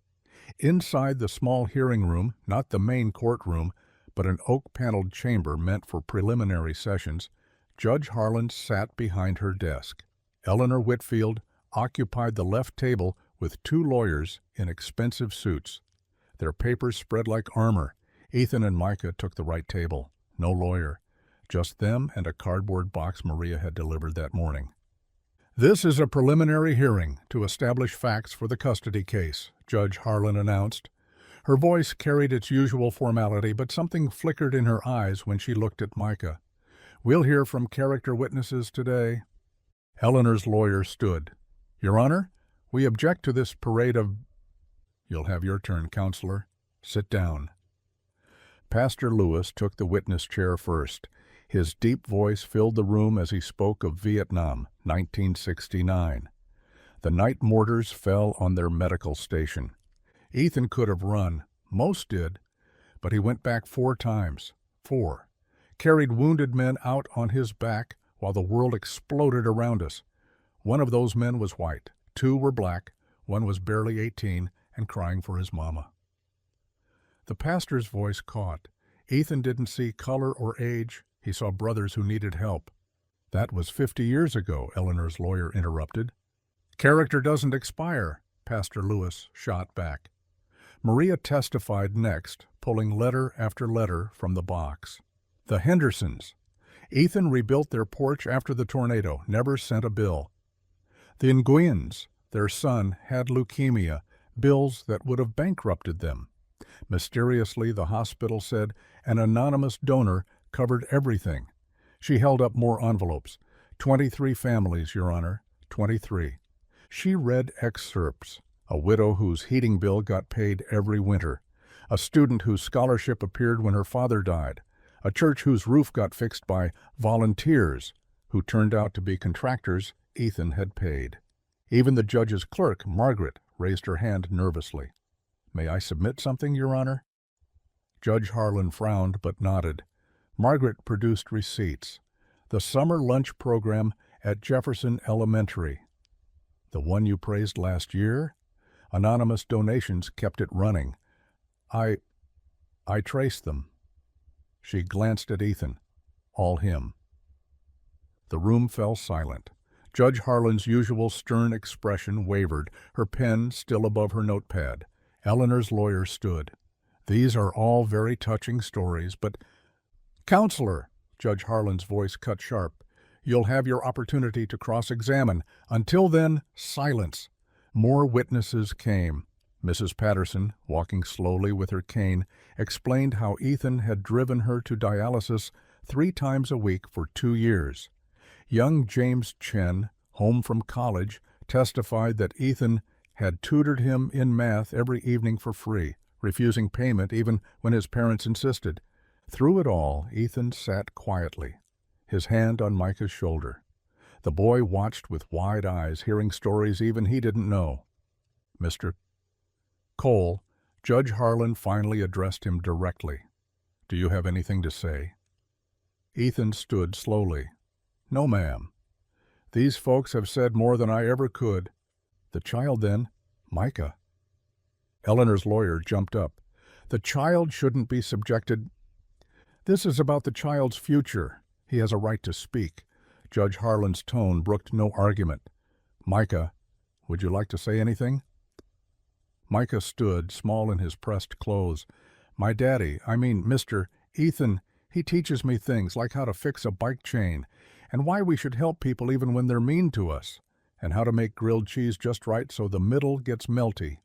Inside the small hearing room, not the main courtroom, but an oak-paneled chamber meant for preliminary sessions, Judge Harlan sat behind her desk. Eleanor Whitfield occupied the left table with 2 lawyers in expensive suits. Their papers spread like armor. Ethan and Micah took the right table. No lawyer. Just them and a cardboard box Maria had delivered that morning. "This is a preliminary hearing to establish facts for the custody case," Judge Harlan announced. Her voice carried its usual formality, but something flickered in her eyes when she looked at Micah. "We'll hear from character witnesses today." Eleanor's lawyer stood. "Your Honor, we object to this parade of—" "You'll have your turn, counselor. Sit down." Pastor Lewis took the witness chair first. His deep voice filled the room as he spoke of Vietnam, 1969. The night mortars fell on their medical station. Ethan could have run. Most did. But he went back 4 times. 4. Carried wounded men out on his back while the world exploded around us. One of those men was white. 2 were black. One was barely 18 and crying for his mama. The pastor's voice caught. Ethan didn't see color or age. He saw brothers who needed help. "That was 50 years ago," Eleanor's lawyer interrupted. "Character doesn't expire," Pastor Lewis shot back. Maria testified next, pulling letter after letter from the box. The Hendersons. Ethan rebuilt their porch after the tornado, never sent a bill. The Nguyen's. Their son had leukemia, bills that would have bankrupted them. Mysteriously, the hospital said an anonymous donor covered everything. She held up more envelopes. 23 families, Your Honor, 23. She read excerpts. A widow whose heating bill got paid every winter. A student whose scholarship appeared when her father died. A church whose roof got fixed by volunteers who turned out to be contractors Ethan had paid. Even the judge's clerk, Margaret, raised her hand nervously. "May I submit something, Your Honor?" Judge Harlan frowned but nodded. Margaret produced receipts. The summer lunch program at Jefferson Elementary. The one you praised last year? Anonymous donations kept it running. I traced them. She glanced at Ethan. All him. The room fell silent. Judge Harlan's usual stern expression wavered, her pen still above her notepad. Eleanor's lawyer stood. "These are all very touching stories, but—" "Counselor," Judge Harlan's voice cut sharp, "you'll have your opportunity to cross-examine. Until then, silence." More witnesses came. Mrs. Patterson, walking slowly with her cane, explained how Ethan had driven her to dialysis 3 times a week for 2 years. Young James Chen, home from college, testified that Ethan had tutored him in math every evening for free, refusing payment even when his parents insisted. Through it all, Ethan sat quietly, his hand on Micah's shoulder. The boy watched with wide eyes, hearing stories even he didn't know. "Mr. Cole," Judge Harlan finally addressed him directly. "Do you have anything to say?" Ethan stood slowly. "No, ma'am. These folks have said more than I ever could." "The child, then, Micah." Eleanor's lawyer jumped up. "The child shouldn't be subjected—" "This is about the child's future. He has a right to speak." Judge Harlan's tone brooked no argument. "Micah, would you like to say anything?" Micah stood, small in his pressed clothes. "My daddy, Mr. Ethan, he teaches me things like how to fix a bike chain, and why we should help people even when they're mean to us, and how to make grilled cheese just right so the middle gets melty."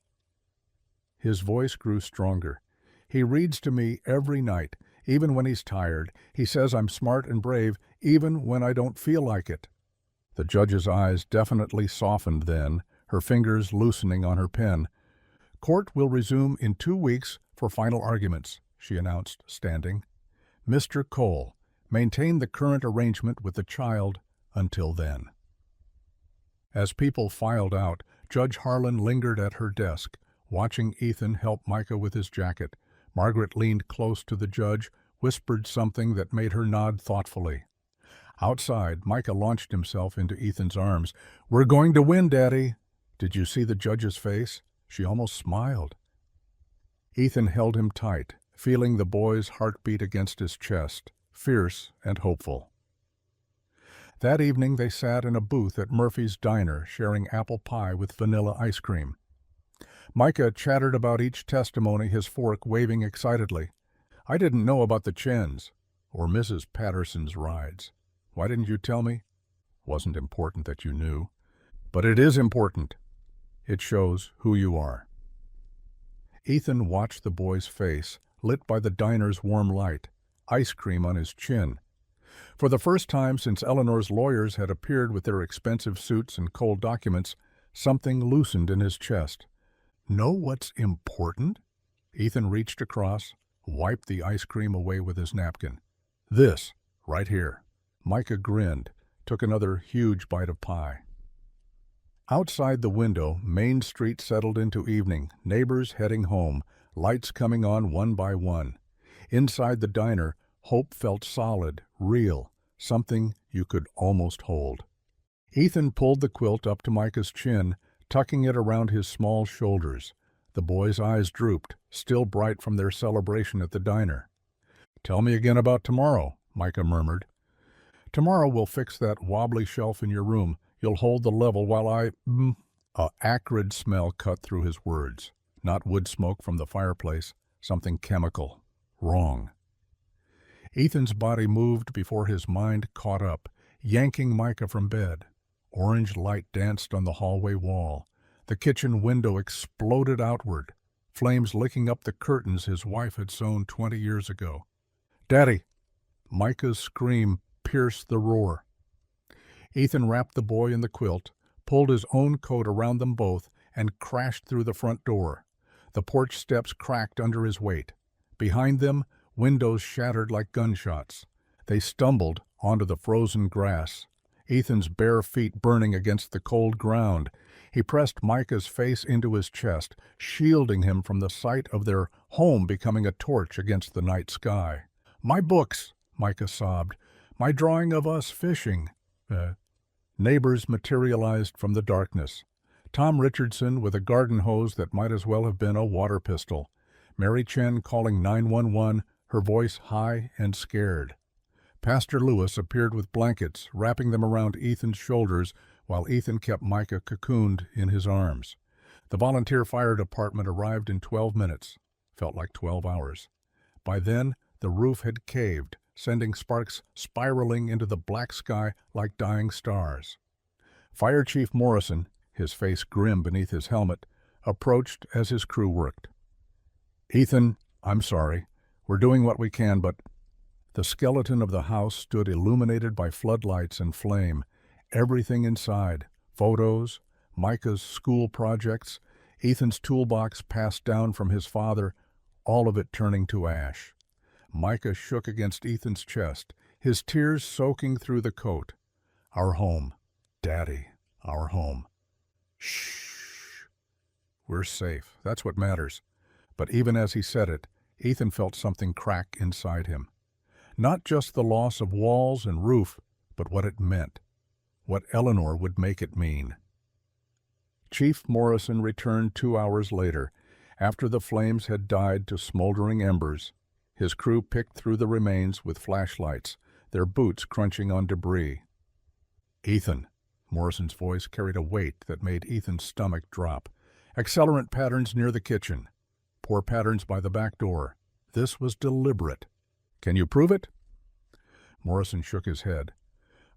His voice grew stronger. "He reads to me every night, even when he's tired. He says I'm smart and brave, even when I don't feel like it." The judge's eyes definitely softened then, her fingers loosening on her pen. "Court will resume in 2 weeks for final arguments," she announced, standing. "Mr. Cole, maintain the current arrangement with the child until then." As people filed out, Judge Harlan lingered at her desk, watching Ethan help Micah with his jacket. Margaret leaned close to the judge, whispered something that made her nod thoughtfully. Outside, Micah launched himself into Ethan's arms. "We're going to win, Daddy." Did you see the judge's face? She almost smiled. Ethan held him tight, feeling the boy's heartbeat against his chest, fierce and hopeful. That evening they sat in a booth at Murphy's Diner, sharing apple pie with vanilla ice cream. Micah chattered about each testimony, his fork waving excitedly. "I didn't know about the Chens, or Mrs. Patterson's rides. Why didn't you tell me?" "Wasn't important that you knew." "But it is important. It shows who you are." Ethan watched the boy's face, lit by the diner's warm light, ice cream on his chin. For the first time since Eleanor's lawyers had appeared with their expensive suits and cold documents, something loosened in his chest. "Know what's important?" Ethan reached across, wiped the ice cream away with his napkin. "This, right here." Micah grinned, took another huge bite of pie. Outside the window, Main Street settled into evening, neighbors heading home, lights coming on one by one. Inside the diner, hope felt solid, real, something you could almost hold. Ethan pulled the quilt up to Micah's chin, tucking it around his small shoulders. The boy's eyes drooped, still bright from their celebration at the diner. "Tell me again about tomorrow," Micah murmured. "Tomorrow we'll fix that wobbly shelf in your room. You'll hold the level while I—" A acrid smell cut through his words. Not wood smoke from the fireplace, something chemical. Wrong. Ethan's body moved before his mind caught up, yanking Micah from bed. Orange light danced on the hallway wall. The kitchen window exploded outward, flames licking up the curtains his wife had sewn 20 years ago. "Daddy!" Micah's scream pierced the roar. Ethan wrapped the boy in the quilt, pulled his own coat around them both, and crashed through the front door. The porch steps cracked under his weight. Behind them, windows shattered like gunshots. They stumbled onto the frozen grass, Ethan's bare feet burning against the cold ground. He pressed Micah's face into his chest, shielding him from the sight of their home becoming a torch against the night sky. "My books," Micah sobbed. "My drawing of us fishing." Neighbors materialized from the darkness. Tom Richardson with a garden hose that might as well have been a water pistol. Mary Chen calling 911, her voice high and scared. Pastor Lewis appeared with blankets, wrapping them around Ethan's shoulders while Ethan kept Micah cocooned in his arms. The volunteer fire department arrived in 12 minutes. Felt like 12 hours. By then, the roof had caved, sending sparks spiraling into the black sky like dying stars. Fire Chief Morrison, his face grim beneath his helmet, approached as his crew worked. "Ethan, I'm sorry. We're doing what we can, but—" The skeleton of the house stood illuminated by floodlights and flame. Everything inside, photos, Micah's school projects, Ethan's toolbox passed down from his father, all of it turning to ash. Micah shook against Ethan's chest, his tears soaking through the coat. "Our home. Daddy, our home." "Shh. We're safe. That's what matters." But even as he said it, Ethan felt something crack inside him. Not just the loss of walls and roof, but what it meant. What Eleanor would make it mean. Chief Morrison returned 2 hours later, after the flames had died to smoldering embers. His crew picked through the remains with flashlights, their boots crunching on debris. "Ethan," Morrison's voice carried a weight that made Ethan's stomach drop. "Accelerant patterns near the kitchen. Pour patterns by the back door. This was deliberate. Can you prove it?" Morrison shook his head.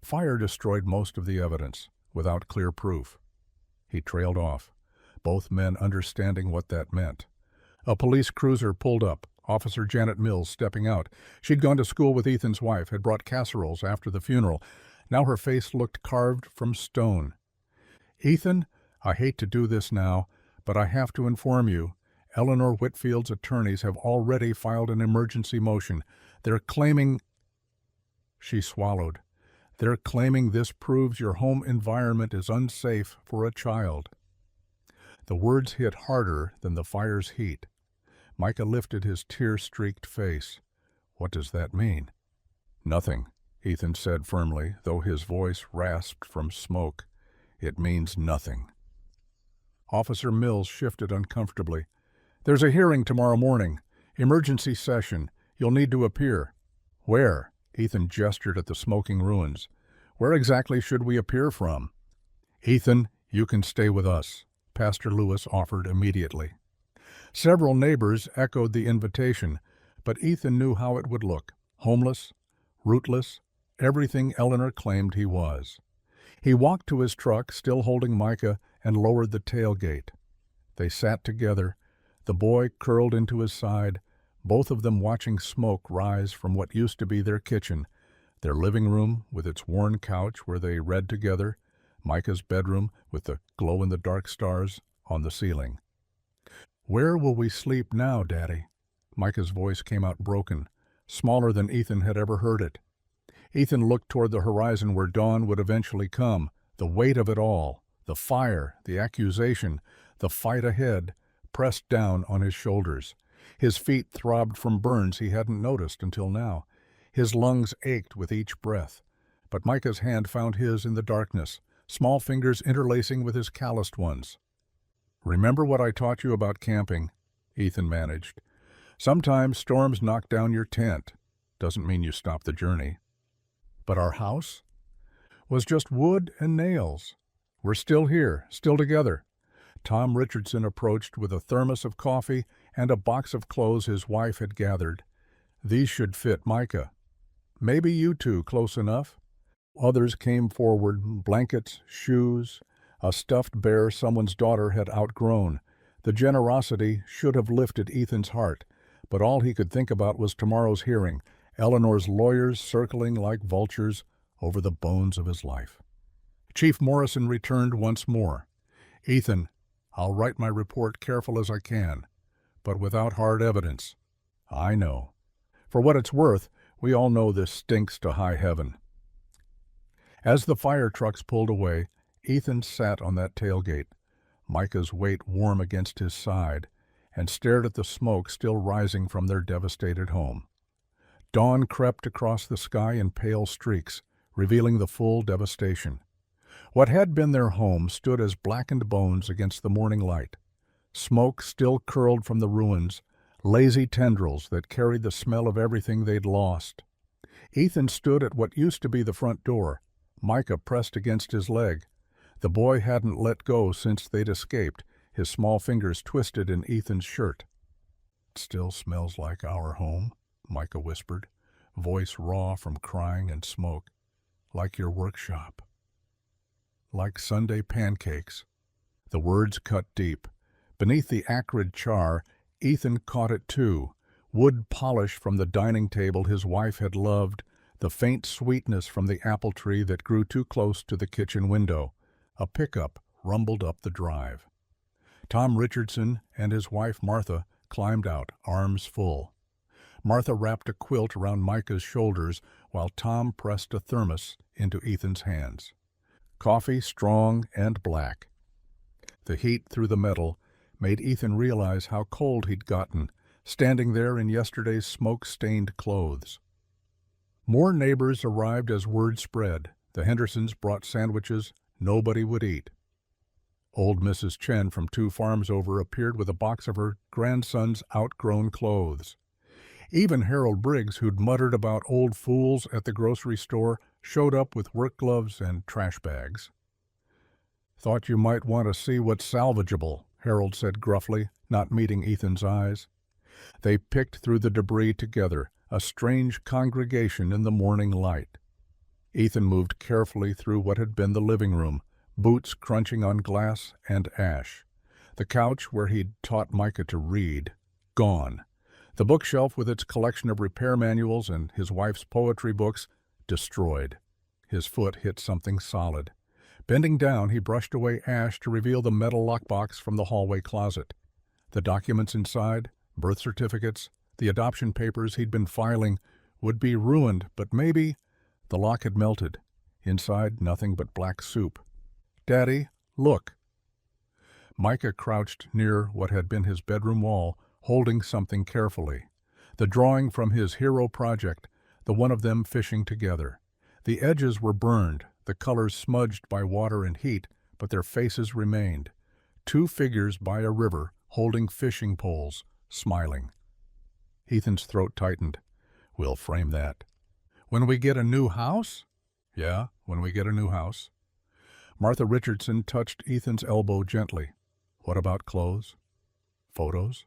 Fire destroyed most of the evidence, without clear proof. He trailed off, both men understanding what that meant. A police cruiser pulled up, Officer Janet Mills stepping out. She'd gone to school with Ethan's wife, had brought casseroles after the funeral. Now her face looked carved from stone. "Ethan, I hate to do this now, but I have to inform you. Eleanor Whitfield's attorneys have already filed an emergency motion. They're claiming—" She swallowed. "They're claiming this proves your home environment is unsafe for a child." The words hit harder than the fire's heat. Micah lifted his tear-streaked face. "What does that mean?" "Nothing," Ethan said firmly, though his voice rasped from smoke. "It means nothing." Officer Mills shifted uncomfortably. "There's a hearing tomorrow morning. Emergency session. You'll need to appear." "Where?" Ethan gestured at the smoking ruins. "Where exactly should we appear from?" "Ethan, you can stay with us," Pastor Lewis offered immediately. Several neighbors echoed the invitation, but Ethan knew how it would look. Homeless, rootless, everything Eleanor claimed he was. He walked to his truck, still holding Micah, and lowered the tailgate. They sat together, the boy curled into his side, both of them watching smoke rise from what used to be their kitchen, their living room with its worn couch where they read together, Micah's bedroom with the glow-in-the-dark stars on the ceiling. "Where will we sleep now, Daddy?" Micah's voice came out broken, smaller than Ethan had ever heard it. Ethan looked toward the horizon where dawn would eventually come, the weight of it all, the fire, the accusation, the fight ahead, pressed down on his shoulders. His feet throbbed from burns he hadn't noticed until now. His lungs ached with each breath. But Micah's hand found his in the darkness, small fingers interlacing with his calloused ones. "Remember what I taught you about camping?" Ethan managed. "Sometimes storms knock down your tent. Doesn't mean you stop the journey." "But our house?" "Was just wood and nails. We're still here, still together." Tom Richardson approached with a thermos of coffee and a box of clothes his wife had gathered. "These should fit Micah." Maybe you two close enough." Others came forward, blankets, shoes, a stuffed bear someone's daughter had outgrown. The generosity should have lifted Ethan's heart, but all he could think about was tomorrow's hearing, Eleanor's lawyers circling like vultures over the bones of his life. Chief Morrison returned once more. "Ethan, I'll write my report careful as I can, but without hard evidence." "I know. For what it's worth, we all know this stinks to high heaven." As the fire trucks pulled away, Ethan sat on that tailgate, Micah's weight warm against his side, and stared at the smoke still rising from their devastated home. Dawn crept across the sky in pale streaks, revealing the full devastation. What had been their home stood as blackened bones against the morning light. Smoke still curled from the ruins, lazy tendrils that carried the smell of everything they'd lost. Ethan stood at what used to be the front door, Micah pressed against his leg. The boy hadn't let go since they'd escaped, his small fingers twisted in Ethan's shirt. "It still smells like our home," Micah whispered, voice raw from crying and smoke. "Like your workshop. Like Sunday pancakes." The words cut deep. Beneath the acrid char, Ethan caught it too. Wood polish from the dining table his wife had loved, the faint sweetness from the apple tree that grew too close to the kitchen window. A pickup rumbled up the drive. Tom Richardson and his wife Martha climbed out, arms full. Martha wrapped a quilt around Micah's shoulders while Tom pressed a thermos into Ethan's hands. Coffee strong and black. The heat through the metal made Ethan realize how cold he'd gotten, standing there in yesterday's smoke-stained clothes. More neighbors arrived as word spread. The Hendersons brought sandwiches nobody would eat. Old Mrs. Chen from 2 farms over appeared with a box of her grandson's outgrown clothes. Even Harold Briggs, who'd muttered about old fools at the grocery store, showed up with work gloves and trash bags. "Thought you might want to see what's salvageable," Harold said gruffly, not meeting Ethan's eyes. They picked through the debris together, a strange congregation in the morning light. Ethan moved carefully through what had been the living room, boots crunching on glass and ash. The couch where he'd taught Micah to read, gone. The bookshelf with its collection of repair manuals and his wife's poetry books, destroyed. His foot hit something solid. Bending down, he brushed away ash to reveal the metal lockbox from the hallway closet. The documents inside, birth certificates, the adoption papers he'd been filing, would be ruined, but maybe... The lock had melted. Inside, nothing but black soup. "Daddy, look." Micah crouched near what had been his bedroom wall, holding something carefully. The drawing from his hero project, the one of them fishing together. The edges were burned, the colors smudged by water and heat, but their faces remained. 2 figures by a river, holding fishing poles, smiling. Ethan's throat tightened. "We'll frame that." "When we get a new house?" "Yeah, when we get a new house." Martha Richardson touched Ethan's elbow gently. "What about clothes? Photos?"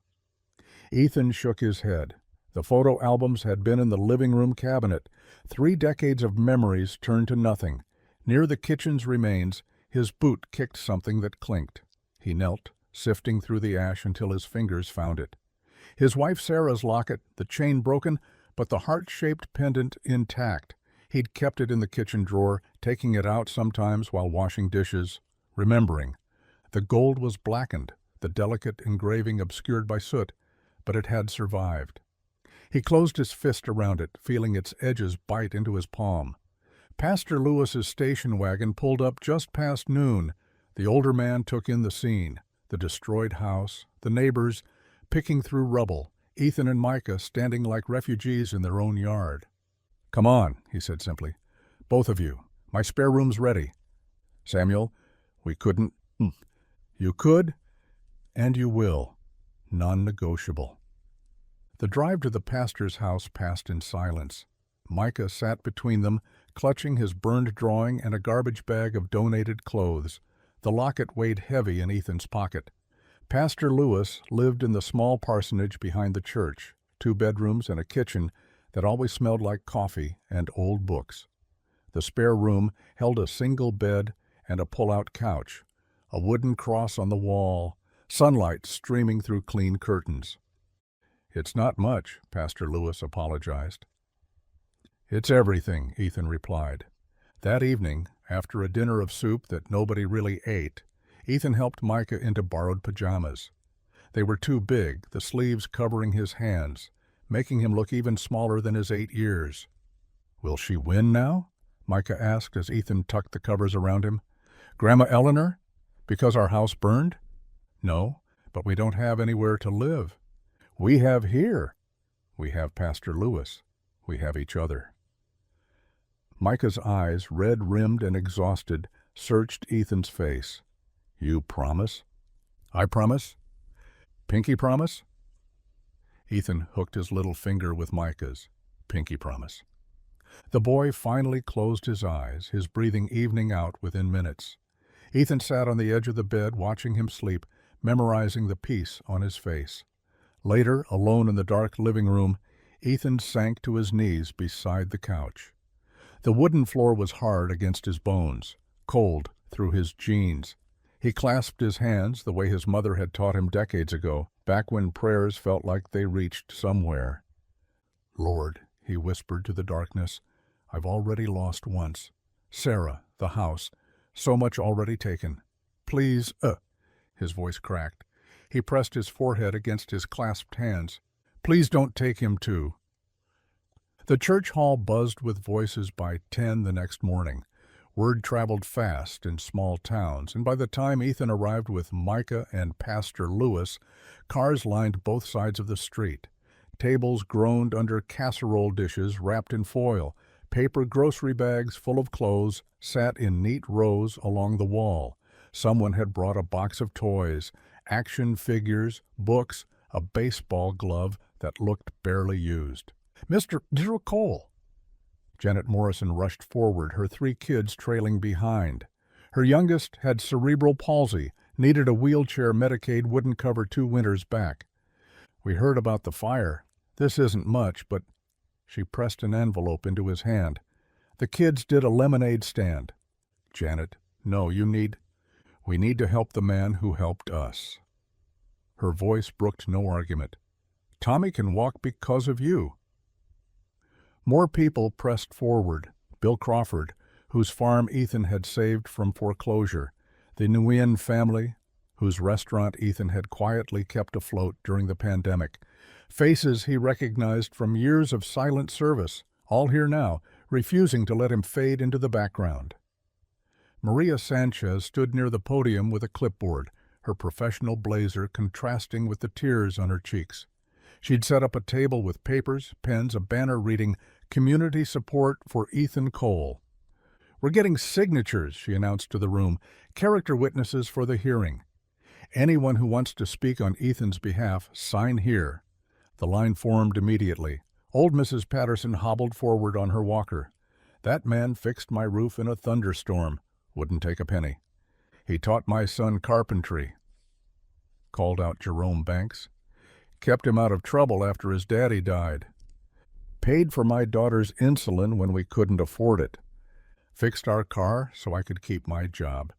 Ethan shook his head. The photo albums had been in the living room cabinet. 3 decades of memories turned to nothing. Near the kitchen's remains, his boot kicked something that clinked. He knelt, sifting through the ash until his fingers found it. His wife Sarah's locket, the chain broken, but the heart-shaped pendant intact. He'd kept it in the kitchen drawer, taking it out sometimes while washing dishes, remembering. The gold was blackened, the delicate engraving obscured by soot, but it had survived. He closed his fist around it, feeling its edges bite into his palm. Pastor Lewis's station wagon pulled up just past noon. The older man took in the scene, the destroyed house, the neighbors, picking through rubble, Ethan and Micah standing like refugees in their own yard. "Come on," he said simply. "Both of you. My spare room's ready." "Samuel, we couldn't—" "You could, and you will. Non-negotiable." The drive to the pastor's house passed in silence. Micah sat between them, clutching his burned drawing and a garbage bag of donated clothes. The locket weighed heavy in Ethan's pocket. Pastor Lewis lived in the small parsonage behind the church, 2 bedrooms and a kitchen that always smelled like coffee and old books. The spare room held a single bed and a pull-out couch, a wooden cross on the wall, sunlight streaming through clean curtains. "It's not much," Pastor Lewis apologized. "It's everything," Ethan replied. That evening, after a dinner of soup that nobody really ate, Ethan helped Micah into borrowed pajamas. They were too big, the sleeves covering his hands, making him look even smaller than his 8 years. "Will she win now?" Micah asked as Ethan tucked the covers around him. "Grandma Eleanor? Because our house burned?" "No, but we don't have anywhere to live." "We have here." "We have Pastor Lewis. We have each other." Micah's eyes, red-rimmed and exhausted, searched Ethan's face. "You promise?" "I promise." "Pinky promise?" Ethan hooked his little finger with Micah's. "Pinky promise." The boy finally closed his eyes, his breathing evening out within minutes. Ethan sat on the edge of the bed watching him sleep, memorizing the peace on his face. Later, alone in the dark living room, Ethan sank to his knees beside the couch. The wooden floor was hard against his bones, cold through his jeans. He clasped his hands the way his mother had taught him decades ago, back when prayers felt like they reached somewhere. "Lord," he whispered to the darkness, "I've already lost once. Sarah, the house, so much already taken. Please, his voice cracked. He pressed his forehead against his clasped hands. "Please don't take him too." The church hall buzzed with voices by 10 the next morning. Word traveled fast in small towns, and by the time Ethan arrived with Micah and Pastor Lewis, cars lined both sides of the street. Tables groaned under casserole dishes wrapped in foil. Paper grocery bags full of clothes sat in neat rows along the wall. Someone had brought a box of toys, action figures, books, a baseball glove that looked barely used. "Mr. Cole!" Janet Morrison rushed forward, her 3 kids trailing behind. Her youngest had cerebral palsy, needed a wheelchair Medicaid wouldn't cover 2 winters back. "We heard about the fire. This isn't much, but—" She pressed an envelope into his hand. "The kids did a lemonade stand." "Janet, no, we need to help the man who helped us." Her voice brooked no argument. "Tommy can walk because of you." More people pressed forward. Bill Crawford, whose farm Ethan had saved from foreclosure, the Nguyen family, whose restaurant Ethan had quietly kept afloat during the pandemic, faces he recognized from years of silent service, all here now, refusing to let him fade into the background. Maria Sanchez stood near the podium with a clipboard, her professional blazer contrasting with the tears on her cheeks. She'd set up a table with papers, pens, a banner reading, "Community Support for Ethan Cole." "We're getting signatures," she announced to the room, "character witnesses for the hearing. Anyone who wants to speak on Ethan's behalf, sign here." The line formed immediately. Old Mrs. Patterson hobbled forward on her walker. "That man fixed my roof in a thunderstorm. Wouldn't take a penny. He taught my son carpentry," called out Jerome Banks. "Kept him out of trouble after his daddy died. Paid for my daughter's insulin when we couldn't afford it. Fixed our car so I could keep my job.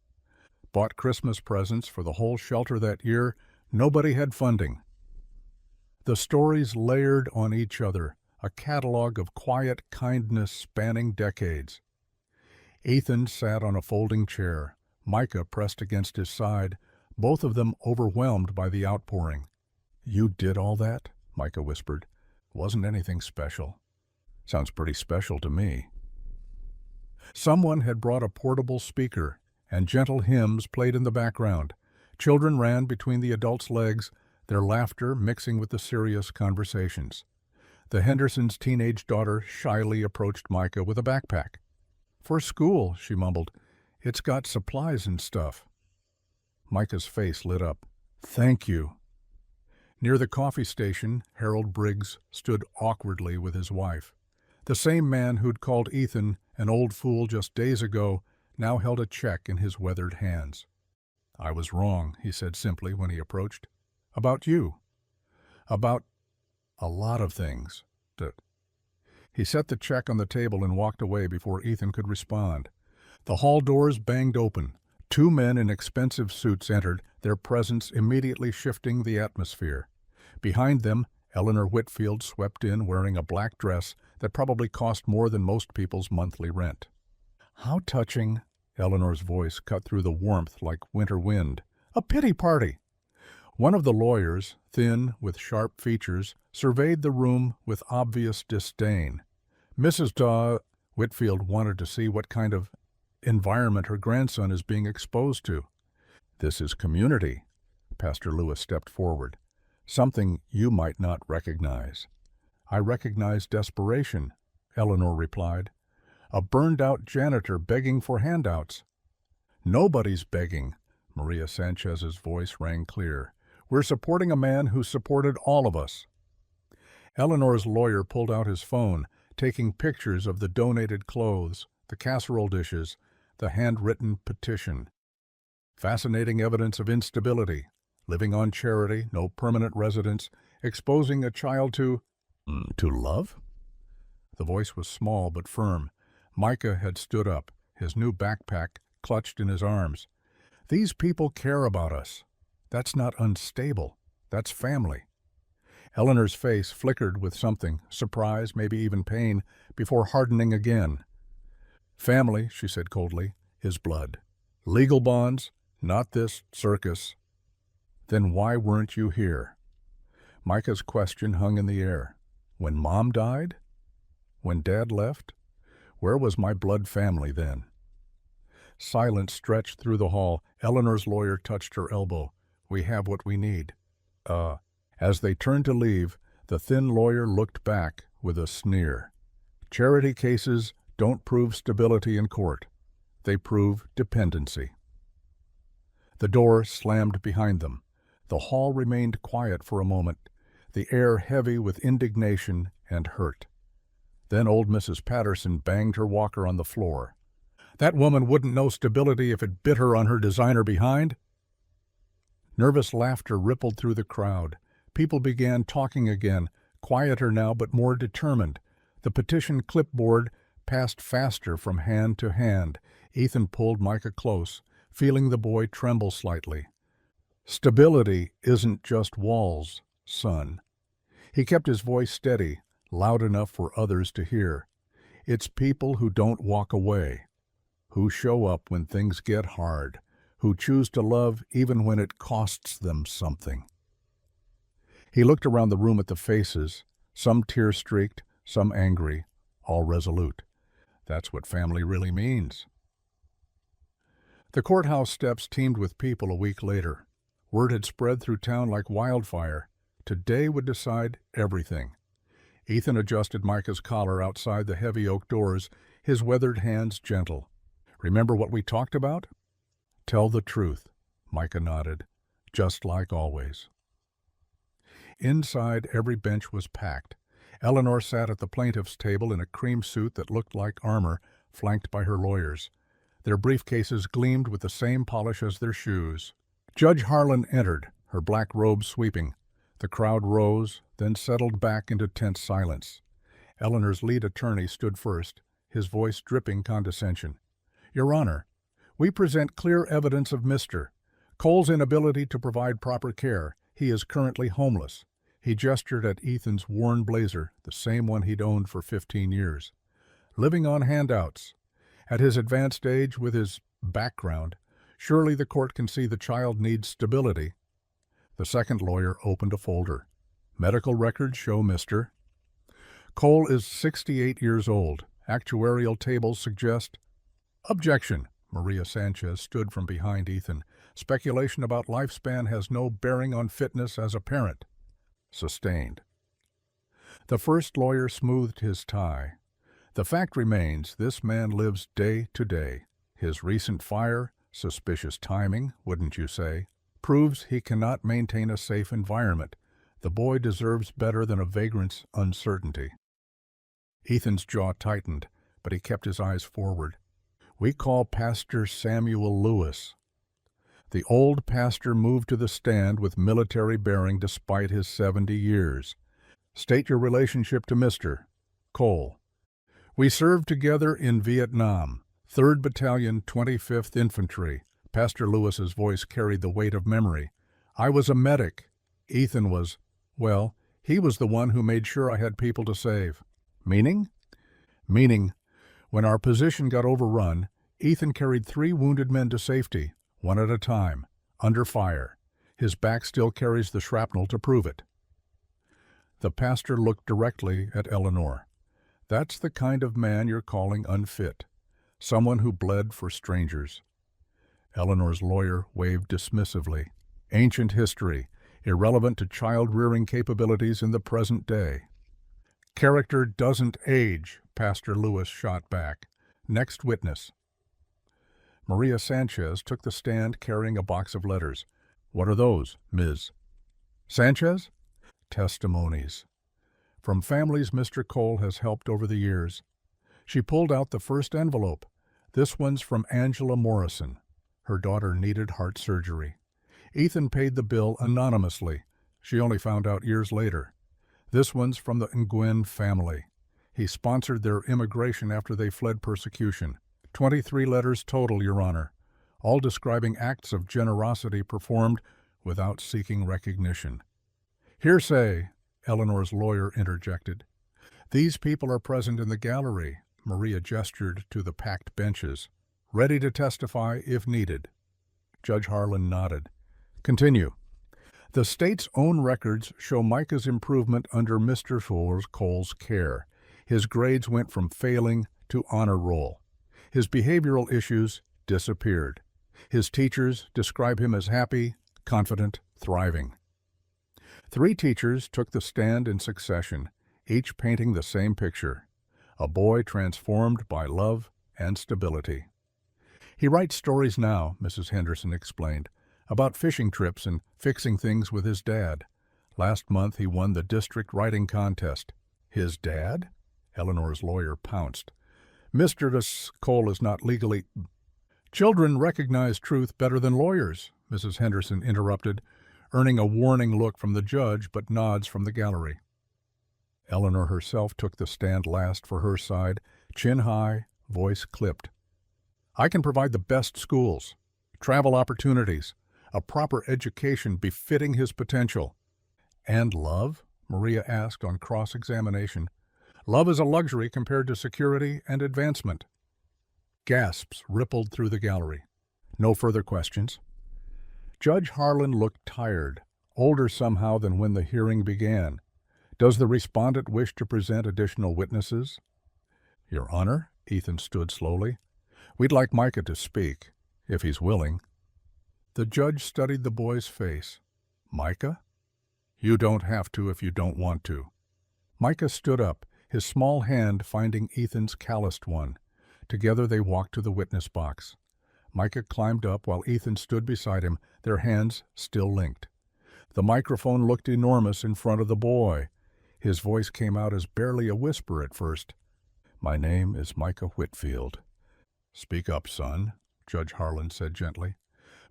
Bought Christmas presents for the whole shelter that year. Nobody had funding." The stories layered on each other, a catalog of quiet kindness spanning decades. Ethan sat on a folding chair, Micah pressed against his side, both of them overwhelmed by the outpouring. "You did all that?" Micah whispered. "Wasn't anything special." "Sounds pretty special to me." Someone had brought a portable speaker, and gentle hymns played in the background. Children ran between the adults' legs, their laughter mixing with the serious conversations. The Hendersons' teenage daughter shyly approached Micah with a backpack. "For school," she mumbled. "It's got supplies and stuff." Micah's face lit up. "Thank you." Near the coffee station, Harold Briggs stood awkwardly with his wife. The same man who'd called Ethan an old fool just days ago now held a check in his weathered hands. "I was wrong," he said simply when he approached. "About you. About a lot of things. He set the check on the table and walked away before Ethan could respond. The hall doors banged open. Two men in expensive suits entered, their presence immediately shifting the atmosphere. Behind them, Eleanor Whitfield swept in wearing a black dress that probably cost more than most people's monthly rent. "How touching," Eleanor's voice cut through the warmth like winter wind. "A pity party." One of the lawyers, thin, with sharp features, surveyed the room with obvious disdain. Mrs. Whitfield wanted to see what kind of environment her grandson is being exposed to. "This is community." Pastor Lewis stepped forward. "Something you might not recognize." "I recognize desperation," Eleanor replied. "A burned-out janitor begging for handouts." "Nobody's begging," Maria Sanchez's voice rang clear. "We're supporting a man who supported all of us." Eleanor's lawyer pulled out his phone, taking pictures of the donated clothes, the casserole dishes, the handwritten petition. Fascinating evidence of instability, living on charity, no permanent residence, exposing a child to love? The voice was small but firm. Micah had stood up, his new backpack clutched in his arms. "These people care about us. That's not unstable. That's family." Eleanor's face flickered with something, surprise, maybe even pain, before hardening again. "Family," she said coldly, "is blood. Legal bonds, not this circus." "Then why weren't you here?" Micah's question hung in the air. "When Mom died? When Dad left? Where was my blood family then?" Silence stretched through the hall. Eleanor's lawyer touched her elbow. "We have what we need." As they turned to leave, the thin lawyer looked back with a sneer. "Charity cases don't prove stability in court. They prove dependency." The door slammed behind them. The hall remained quiet for a moment, the air heavy with indignation and hurt. Then old Mrs. Patterson banged her walker on the floor. "That woman wouldn't know stability if it bit her on her designer behind." Nervous laughter rippled through the crowd. People began talking again, quieter now but more determined. The petition clipboard passed faster from hand to hand. Ethan pulled Micah close, feeling the boy tremble slightly. "Stability isn't just walls, son." He kept his voice steady, loud enough for others to hear. "It's people who don't walk away, who show up when things get hard, who choose to love even when it costs them something." He looked around the room at the faces, some tear-streaked, some angry, all resolute. That's what family really means. The courthouse steps teemed with people a week later. Word had spread through town like wildfire. Today would decide everything. Ethan adjusted Micah's collar outside the heavy oak doors, his weathered hands gentle. "Remember what we talked about?" "Tell the truth," Micah nodded, "just like always." Inside, every bench was packed. Eleanor sat at the plaintiff's table in a cream suit that looked like armor, flanked by her lawyers. Their briefcases gleamed with the same polish as their shoes. Judge Harlan entered, her black robe sweeping. The crowd rose, then settled back into tense silence. Eleanor's lead attorney stood first, his voice dripping condescension. "Your Honor, we present clear evidence of Mr. Cole's inability to provide proper care. He is currently homeless." He gestured at Ethan's worn blazer, the same one he'd owned for 15 years. "Living on handouts. At his advanced age, with his background, surely the court can see the child needs stability." The second lawyer opened a folder. "Medical records show Mr. Cole is 68 years old. Actuarial tables suggest—" "Objection." Maria Sanchez stood from behind Ethan. "Speculation about lifespan has no bearing on fitness as a parent." Sustained. The first lawyer smoothed his tie. "The fact remains, this man lives day to day. His recent fire, suspicious timing, wouldn't you say, proves he cannot maintain a safe environment. The boy deserves better than a vagrant's uncertainty." Ethan's jaw tightened, but he kept his eyes forward. "We call Pastor Samuel Lewis." The old pastor moved to the stand with military bearing despite his 70 years. "State your relationship to Mr. Cole." We served together in Vietnam, 3rd Battalion, 25th Infantry. Pastor Lewis's voice carried the weight of memory. I was a medic. Ethan was, well, he was the one who made sure I had people to save. Meaning? Meaning, when our position got overrun, Ethan carried 3 wounded men to safety, one at a time, under fire. His back still carries the shrapnel to prove it. The pastor looked directly at Eleanor. That's the kind of man you're calling unfit. Someone who bled for strangers. Eleanor's lawyer waved dismissively. Ancient history, irrelevant to child-rearing capabilities in the present day. Character doesn't age, Pastor Lewis shot back. Next witness. Maria Sanchez took the stand carrying a box of letters. What are those, Ms. Sanchez? Testimonies. From families Mr. Cole has helped over the years. She pulled out the first envelope. This one's from Angela Morrison. Her daughter needed heart surgery. Ethan paid the bill anonymously. She only found out years later. This one's from the Nguyen family. He sponsored their immigration after they fled persecution. 23 letters total, Your Honor, all describing acts of generosity performed without seeking recognition. Hearsay, Eleanor's lawyer interjected. These people are present in the gallery, Maria gestured to the packed benches, ready to testify if needed. Judge Harlan nodded. Continue. The state's own records show Micah's improvement under Mr. Cole's care. His grades went from failing to honor roll. His behavioral issues disappeared. His teachers describe him as happy, confident, thriving. 3 teachers took the stand in succession, each painting the same picture, a boy transformed by love and stability. He writes stories now, Mrs. Henderson explained, about fishing trips and fixing things with his dad. Last month he won the district writing contest. His dad? Eleanor's lawyer pounced. Mr. Cole is not legally... Children recognize truth better than lawyers, Mrs. Henderson interrupted, earning a warning look from the judge but nods from the gallery. Eleanor herself took the stand last for her side, chin high, voice clipped. I can provide the best schools, travel opportunities, a proper education befitting his potential. And love? Maria asked on cross-examination. Love is a luxury compared to security and advancement. Gasps rippled through the gallery. No further questions. Judge Harlan looked tired, older somehow than when the hearing began. Does the respondent wish to present additional witnesses? Your Honor, Ethan stood slowly. We'd like Micah to speak, if he's willing. The judge studied the boy's face. Micah? You don't have to if you don't want to. Micah stood up, his small hand finding Ethan's calloused one. Together they walked to the witness box. Micah climbed up while Ethan stood beside him, their hands still linked. The microphone looked enormous in front of the boy. His voice came out as barely a whisper at first. My name is Micah Whitfield. Speak up, son, Judge Harlan said gently.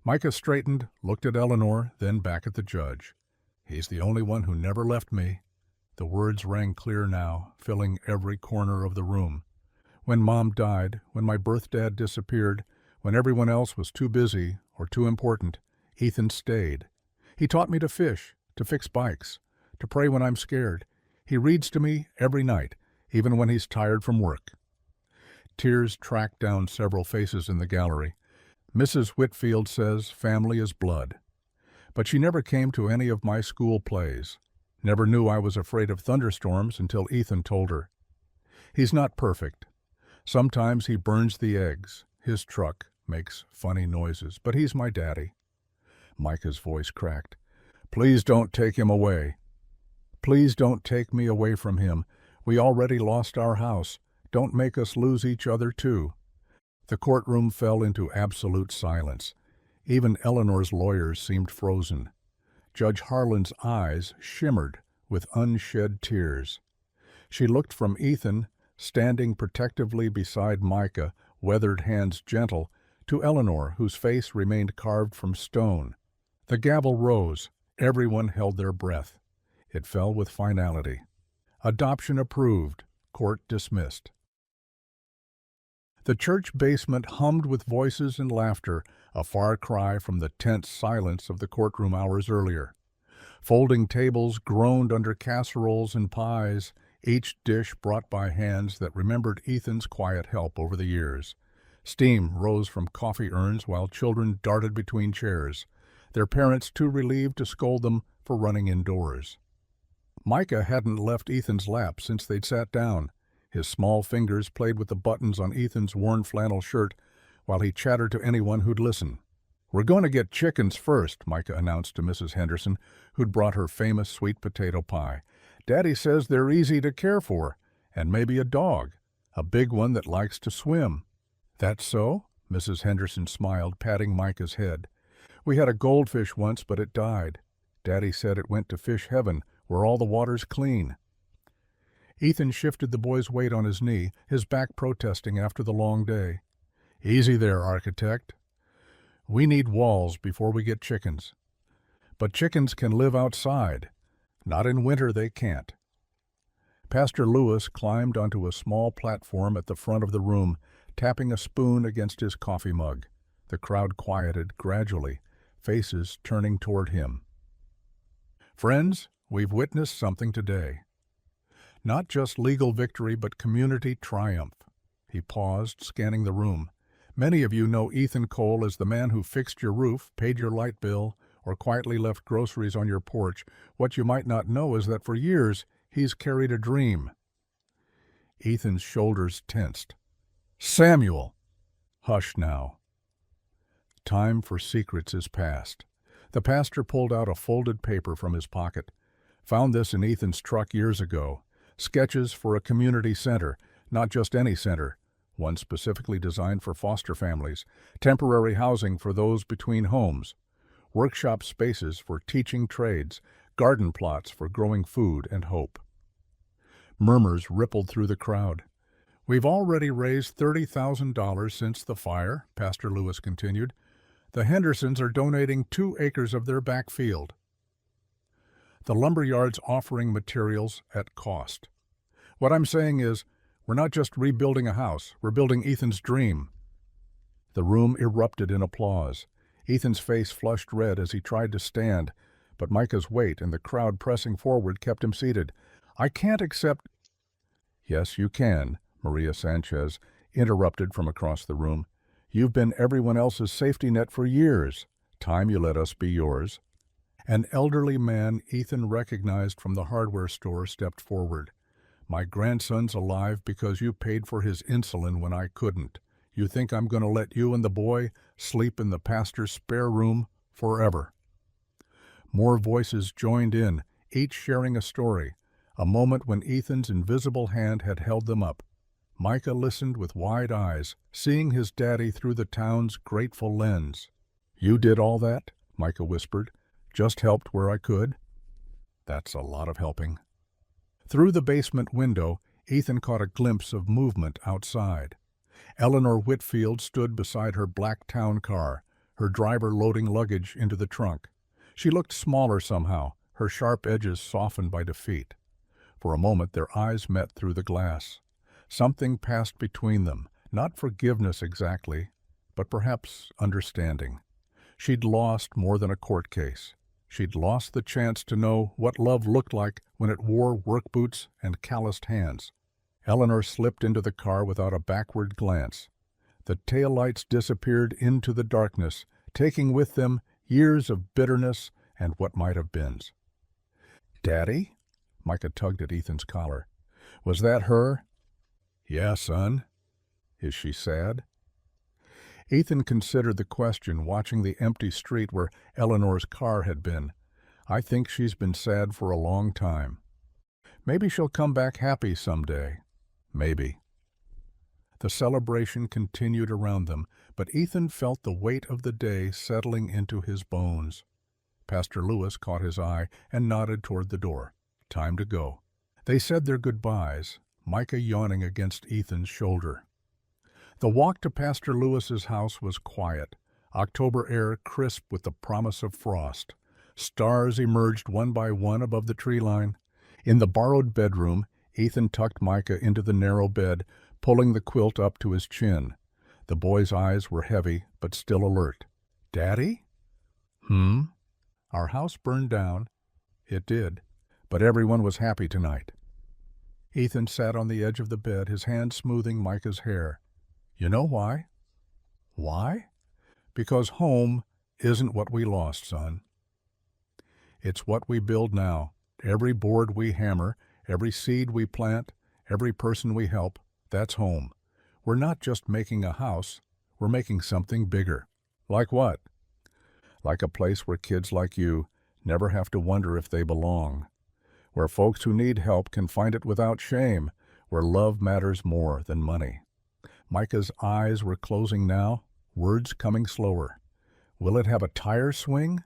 Micah straightened, looked at Eleanor, then back at the judge. He's the only one who never left me. The words rang clear now, filling every corner of the room. When Mom died, when my birth dad disappeared, when everyone else was too busy or too important, Ethan stayed. He taught me to fish, to fix bikes, to pray when I'm scared. He reads to me every night, even when he's tired from work. Tears tracked down several faces in the gallery. Mrs. Whitfield says family is blood. But she never came to any of my school plays. Never knew I was afraid of thunderstorms until Ethan told her. He's not perfect. Sometimes he burns the eggs. His truck makes funny noises, but he's my daddy. Micah's voice cracked. Please don't take him away. Please don't take me away from him. We already lost our house. Don't make us lose each other, too. The courtroom fell into absolute silence. Even Eleanor's lawyers seemed frozen. Judge Harlan's eyes shimmered with unshed tears. She looked from Ethan, standing protectively beside Micah, weathered hands gentle, to Eleanor, whose face remained carved from stone. The gavel rose. Everyone held their breath. It fell with finality. Adoption approved. Court dismissed. The church basement hummed with voices and laughter, a far cry from the tense silence of the courtroom hours earlier. Folding tables groaned under casseroles and pies, each dish brought by hands that remembered Ethan's quiet help over the years. Steam rose from coffee urns while children darted between chairs, their parents too relieved to scold them for running indoors. Micah hadn't left Ethan's lap since they'd sat down. His small fingers played with the buttons on Ethan's worn flannel shirt while he chattered to anyone who'd listen. "We're going to get chickens first," Micah announced to Mrs. Henderson, who'd brought her famous sweet potato pie. "Daddy says they're easy to care for, and maybe a dog, a big one that likes to swim." "That's so?" Mrs. Henderson smiled, patting Micah's head. "We had a goldfish once, but it died. Daddy said it went to fish heaven, where all the water's clean." Ethan shifted the boy's weight on his knee, his back protesting after the long day. "Easy there, architect. We need walls before we get chickens. But chickens can live outside. Not in winter they can't." Pastor Lewis climbed onto a small platform at the front of the room, tapping a spoon against his coffee mug. The crowd quieted gradually, faces turning toward him. "Friends, we've witnessed something today. Not just legal victory, but community triumph." He paused, scanning the room. "Many of you know Ethan Cole as the man who fixed your roof, paid your light bill, or quietly left groceries on your porch. What you might not know is that for years he's carried a dream." Ethan's shoulders tensed. "Samuel!" "Hush now. Time for secrets is past." The pastor pulled out a folded paper from his pocket. "Found this in Ethan's truck years ago. Sketches for a community center, not just any center, one specifically designed for foster families, temporary housing for those between homes, workshop spaces for teaching trades, garden plots for growing food and hope." Murmurs rippled through the crowd. "We've already raised $30,000 since the fire," Pastor Lewis continued. "The Hendersons are donating 2 acres of their back field. The lumberyard's offering materials at cost. What I'm saying is, we're not just rebuilding a house, we're building Ethan's dream." The room erupted in applause. Ethan's face flushed red as he tried to stand, but Micah's weight and the crowd pressing forward kept him seated. "I can't accept—" "Yes, you can," Maria Sanchez interrupted from across the room. "You've been everyone else's safety net for years. Time you let us be yours." An elderly man Ethan recognized from the hardware store stepped forward. "My grandson's alive because you paid for his insulin when I couldn't. You think I'm going to let you and the boy sleep in the pastor's spare room forever?" More voices joined in, each sharing a story, a moment when Ethan's invisible hand had held them up. Micah listened with wide eyes, seeing his daddy through the town's grateful lens. "You did all that?" Micah whispered. "Just helped where I could?" "That's a lot of helping." Through the basement window, Ethan caught a glimpse of movement outside. Eleanor Whitfield stood beside her black town car, her driver loading luggage into the trunk. She looked smaller somehow, her sharp edges softened by defeat. For a moment their eyes met through the glass. Something passed between them, not forgiveness exactly, but perhaps understanding. She'd lost more than a court case. She'd lost the chance to know what love looked like when it wore work boots and calloused hands. Eleanor slipped into the car without a backward glance. The taillights disappeared into the darkness, taking with them years of bitterness and what might have been. "Daddy?" Micah tugged at Ethan's collar. "Was that her?" "Yeah, son." "Is she sad?" Ethan considered the question, watching the empty street where Eleanor's car had been. "I think she's been sad for a long time. Maybe she'll come back happy someday. Maybe." The celebration continued around them, but Ethan felt the weight of the day settling into his bones. Pastor Lewis caught his eye and nodded toward the door. Time to go. They said their goodbyes, Micah yawning against Ethan's shoulder. The walk to Pastor Lewis's house was quiet, October air crisp with the promise of frost. Stars emerged one by one above the tree line. In the borrowed bedroom, Ethan tucked Micah into the narrow bed, pulling the quilt up to his chin. The boy's eyes were heavy, but still alert. "Daddy?" "Hmm?" "Our house burned down." "It did. But everyone was happy tonight." Ethan sat on the edge of the bed, his hand smoothing Micah's hair. "You know why?" "Why?" "Because home isn't what we lost, son. It's what we build now. Every board we hammer, every seed we plant, every person we help, that's home. We're not just making a house, we're making something bigger." "Like what?" "Like a place where kids like you never have to wonder if they belong. Where folks who need help can find it without shame. Where love matters more than money." Micah's eyes were closing now, words coming slower. "Will it have a tire swing?"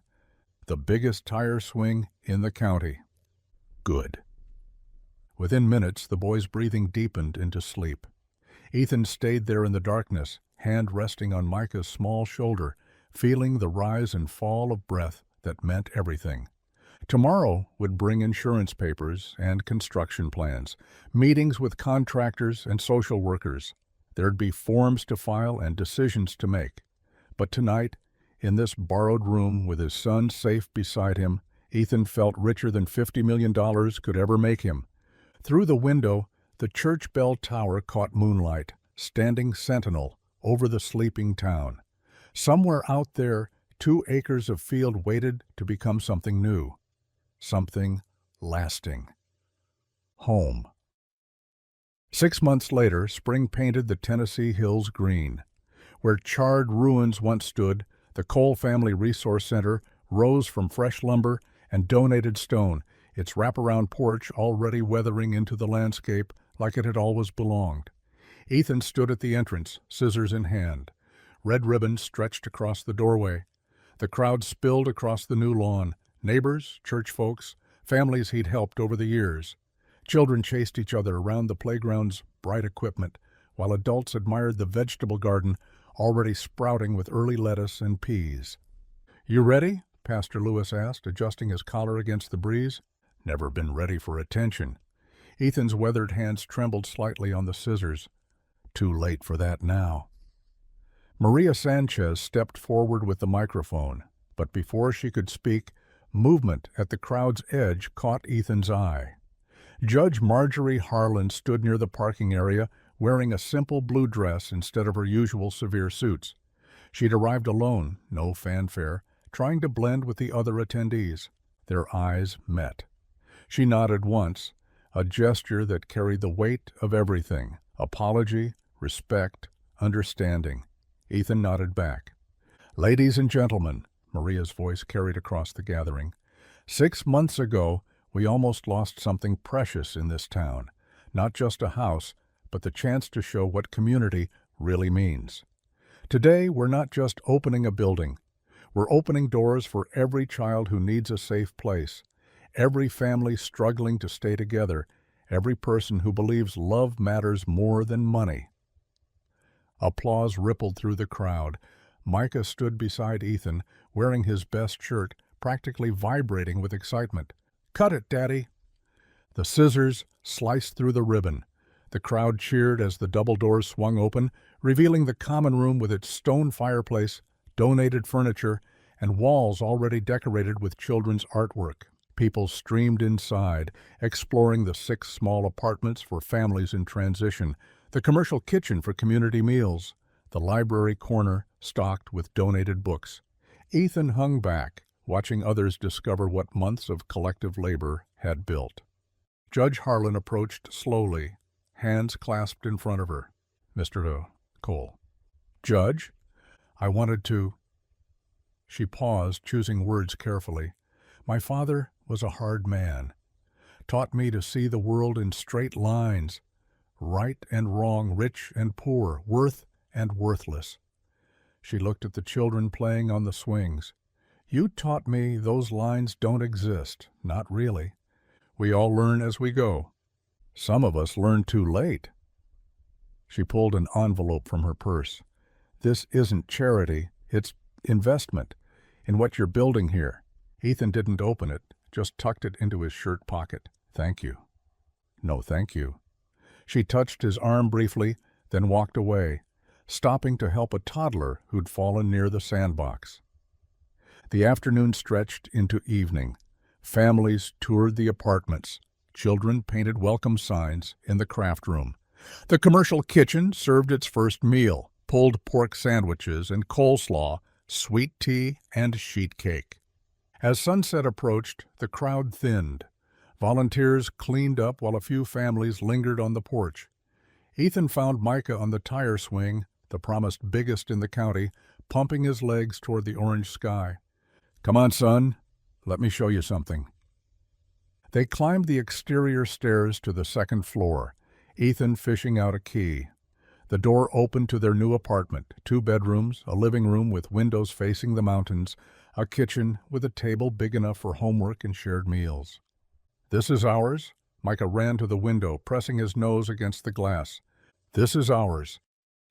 "The biggest tire swing in the county." "Good." Within minutes, the boy's breathing deepened into sleep. Ethan stayed there in the darkness, hand resting on Micah's small shoulder, feeling the rise and fall of breath that meant everything. Tomorrow would bring insurance papers and construction plans, meetings with contractors and social workers. There'd be forms to file and decisions to make. But tonight, in this borrowed room with his son safe beside him, Ethan felt richer than $50 million could ever make him. Through the window, the church bell tower caught moonlight, standing sentinel over the sleeping town. Somewhere out there, 2 acres of field waited to become something new, something lasting. Home. 6 months later, spring painted the Tennessee hills green. Where charred ruins once stood, the Cole Family Resource Center rose from fresh lumber and donated stone, its wraparound porch already weathering into the landscape like it had always belonged. Ethan stood at the entrance, scissors in hand. Red ribbons stretched across the doorway. The crowd spilled across the new lawn. Neighbors, church folks, families he'd helped over the years. Children chased each other around the playground's bright equipment, while adults admired the vegetable garden already sprouting with early lettuce and peas. "You ready?" Pastor Lewis asked, adjusting his collar against the breeze. Never been ready for attention. Ethan's weathered hands trembled slightly on the scissors. Too late for that now. Maria Sanchez stepped forward with the microphone, but before she could speak, movement at the crowd's edge caught Ethan's eye. Judge Marjorie Harlan stood near the parking area, wearing a simple blue dress instead of her usual severe suits. She'd arrived alone, no fanfare, trying to blend with the other attendees. Their eyes met. She nodded once, a gesture that carried the weight of everything: apology, respect, understanding. Ethan nodded back. "Ladies and gentlemen," Maria's voice carried across the gathering, 6 months ago, we almost lost something precious in this town. Not just a house, but the chance to show what community really means. Today, we're not just opening a building. We're opening doors for every child who needs a safe place, every family struggling to stay together, every person who believes love matters more than money. Applause rippled through the crowd. Micah stood beside Ethan, wearing his best shirt, practically vibrating with excitement. "Cut it, Daddy!" The scissors sliced through the ribbon. The crowd cheered as the double doors swung open, revealing the common room with its stone fireplace, donated furniture, and walls already decorated with children's artwork. People streamed inside, exploring the 6 small apartments for families in transition, the commercial kitchen for community meals, the library corner stocked with donated books. Ethan hung back, watching others discover what months of collective labor had built. Judge Harlan approached slowly, hands clasped in front of her. "Mr. Cole." "Judge, I wanted to—" She paused, choosing words carefully. "My father was a hard man. Taught me to see the world in straight lines, right and wrong, rich and poor, worth and worthless." She looked at the children playing on the swings. "You taught me those lines don't exist, not really. We all learn as we go. Some of us learn too late." She pulled an envelope from her purse. "This isn't charity, it's investment in what you're building here." Ethan didn't open it, just tucked it into his shirt pocket. "Thank you." "No, thank you." She touched his arm briefly, then walked away. stopping to help a toddler who'd fallen near the sandbox. The afternoon stretched into evening. Families toured the apartments. Children painted welcome signs in the craft room. The commercial kitchen served its first meal, pulled pork sandwiches and coleslaw, sweet tea, and sheet cake. As sunset approached, the crowd thinned. Volunteers cleaned up while a few families lingered on the porch. Ethan found Micah on the tire swing, the promised biggest in the county, pumping his legs toward the orange sky. "Come on, son. Let me show you something." They climbed the exterior stairs to the second floor, Ethan fishing out a key. The door opened to their new apartment, 2 bedrooms, a living room with windows facing the mountains, a kitchen with a table big enough for homework and shared meals. "This is ours?" Micah ran to the window, pressing his nose against the glass. "This is ours."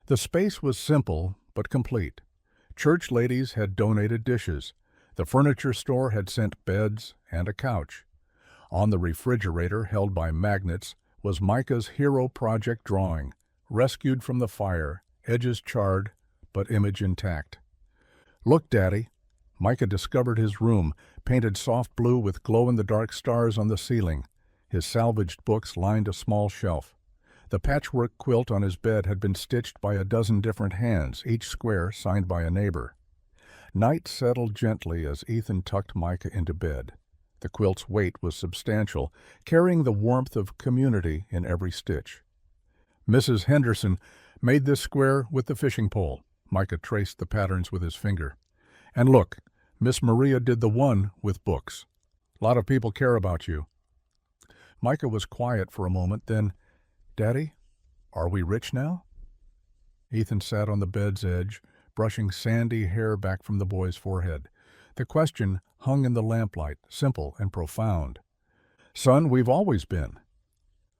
The space was simple but complete. Church ladies had donated dishes. The furniture store had sent beds and a couch. On the refrigerator, held by magnets, was Micah's hero project drawing, rescued from the fire, edges charred, but image intact. "Look, Daddy." Micah discovered his room, painted soft blue with glow-in-the-dark stars on the ceiling. His salvaged books lined a small shelf. The patchwork quilt on his bed had been stitched by a dozen different hands, each square signed by a neighbor. Night settled gently as Ethan tucked Micah into bed. The quilt's weight was substantial, carrying the warmth of community in every stitch. "Mrs. Henderson made this square with the fishing pole." Micah traced the patterns with his finger. "And look, Miss Maria did the one with books. A lot of people care about you." Micah was quiet for a moment, then, "Daddy, are we rich now?" Ethan sat on the bed's edge, brushing sandy hair back from the boy's forehead. The question hung in the lamplight, simple and profound. "Son, we've always been.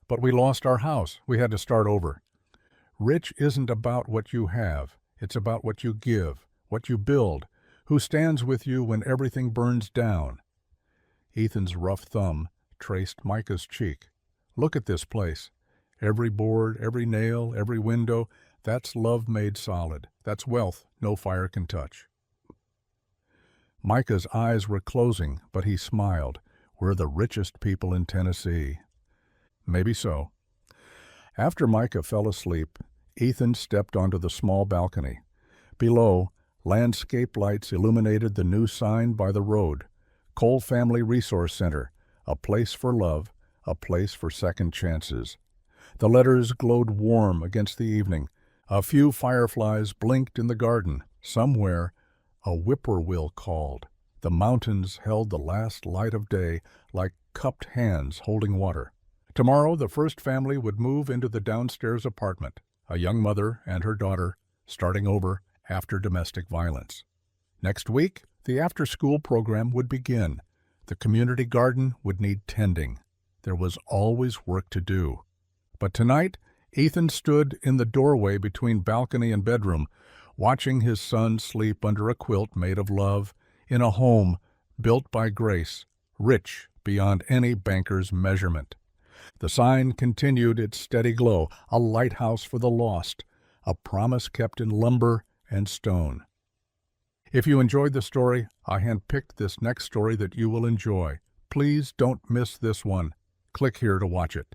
But we lost our house. We had to start over. Rich isn't about what you have. It's about what you give, what you build, who stands with you when everything burns down." Ethan's rough thumb traced Micah's cheek. "Look at this place. Every board, every nail, every window, that's love made solid. That's wealth no fire can touch." Micah's eyes were closing, but he smiled. "We're the richest people in Tennessee." Maybe so. After Micah fell asleep, Ethan stepped onto the small balcony. Below, landscape lights illuminated the new sign by the road. Cole Family Resource Center, a place for love, a place for second chances. The letters glowed warm against the evening. A few fireflies blinked in the garden. Somewhere, a whippoorwill called. The mountains held the last light of day like cupped hands holding water. Tomorrow, the first family would move into the downstairs apartment, a young mother and her daughter, starting over after domestic violence. Next week, the after-school program would begin. The community garden would need tending. There was always work to do. But tonight, Ethan stood in the doorway between balcony and bedroom, watching his son sleep under a quilt made of love, in a home built by grace, rich beyond any banker's measurement. The sign continued its steady glow, a lighthouse for the lost, a promise kept in lumber and stone. If you enjoyed the story, I handpicked this next story that you will enjoy. Please don't miss this one. Click here to watch it.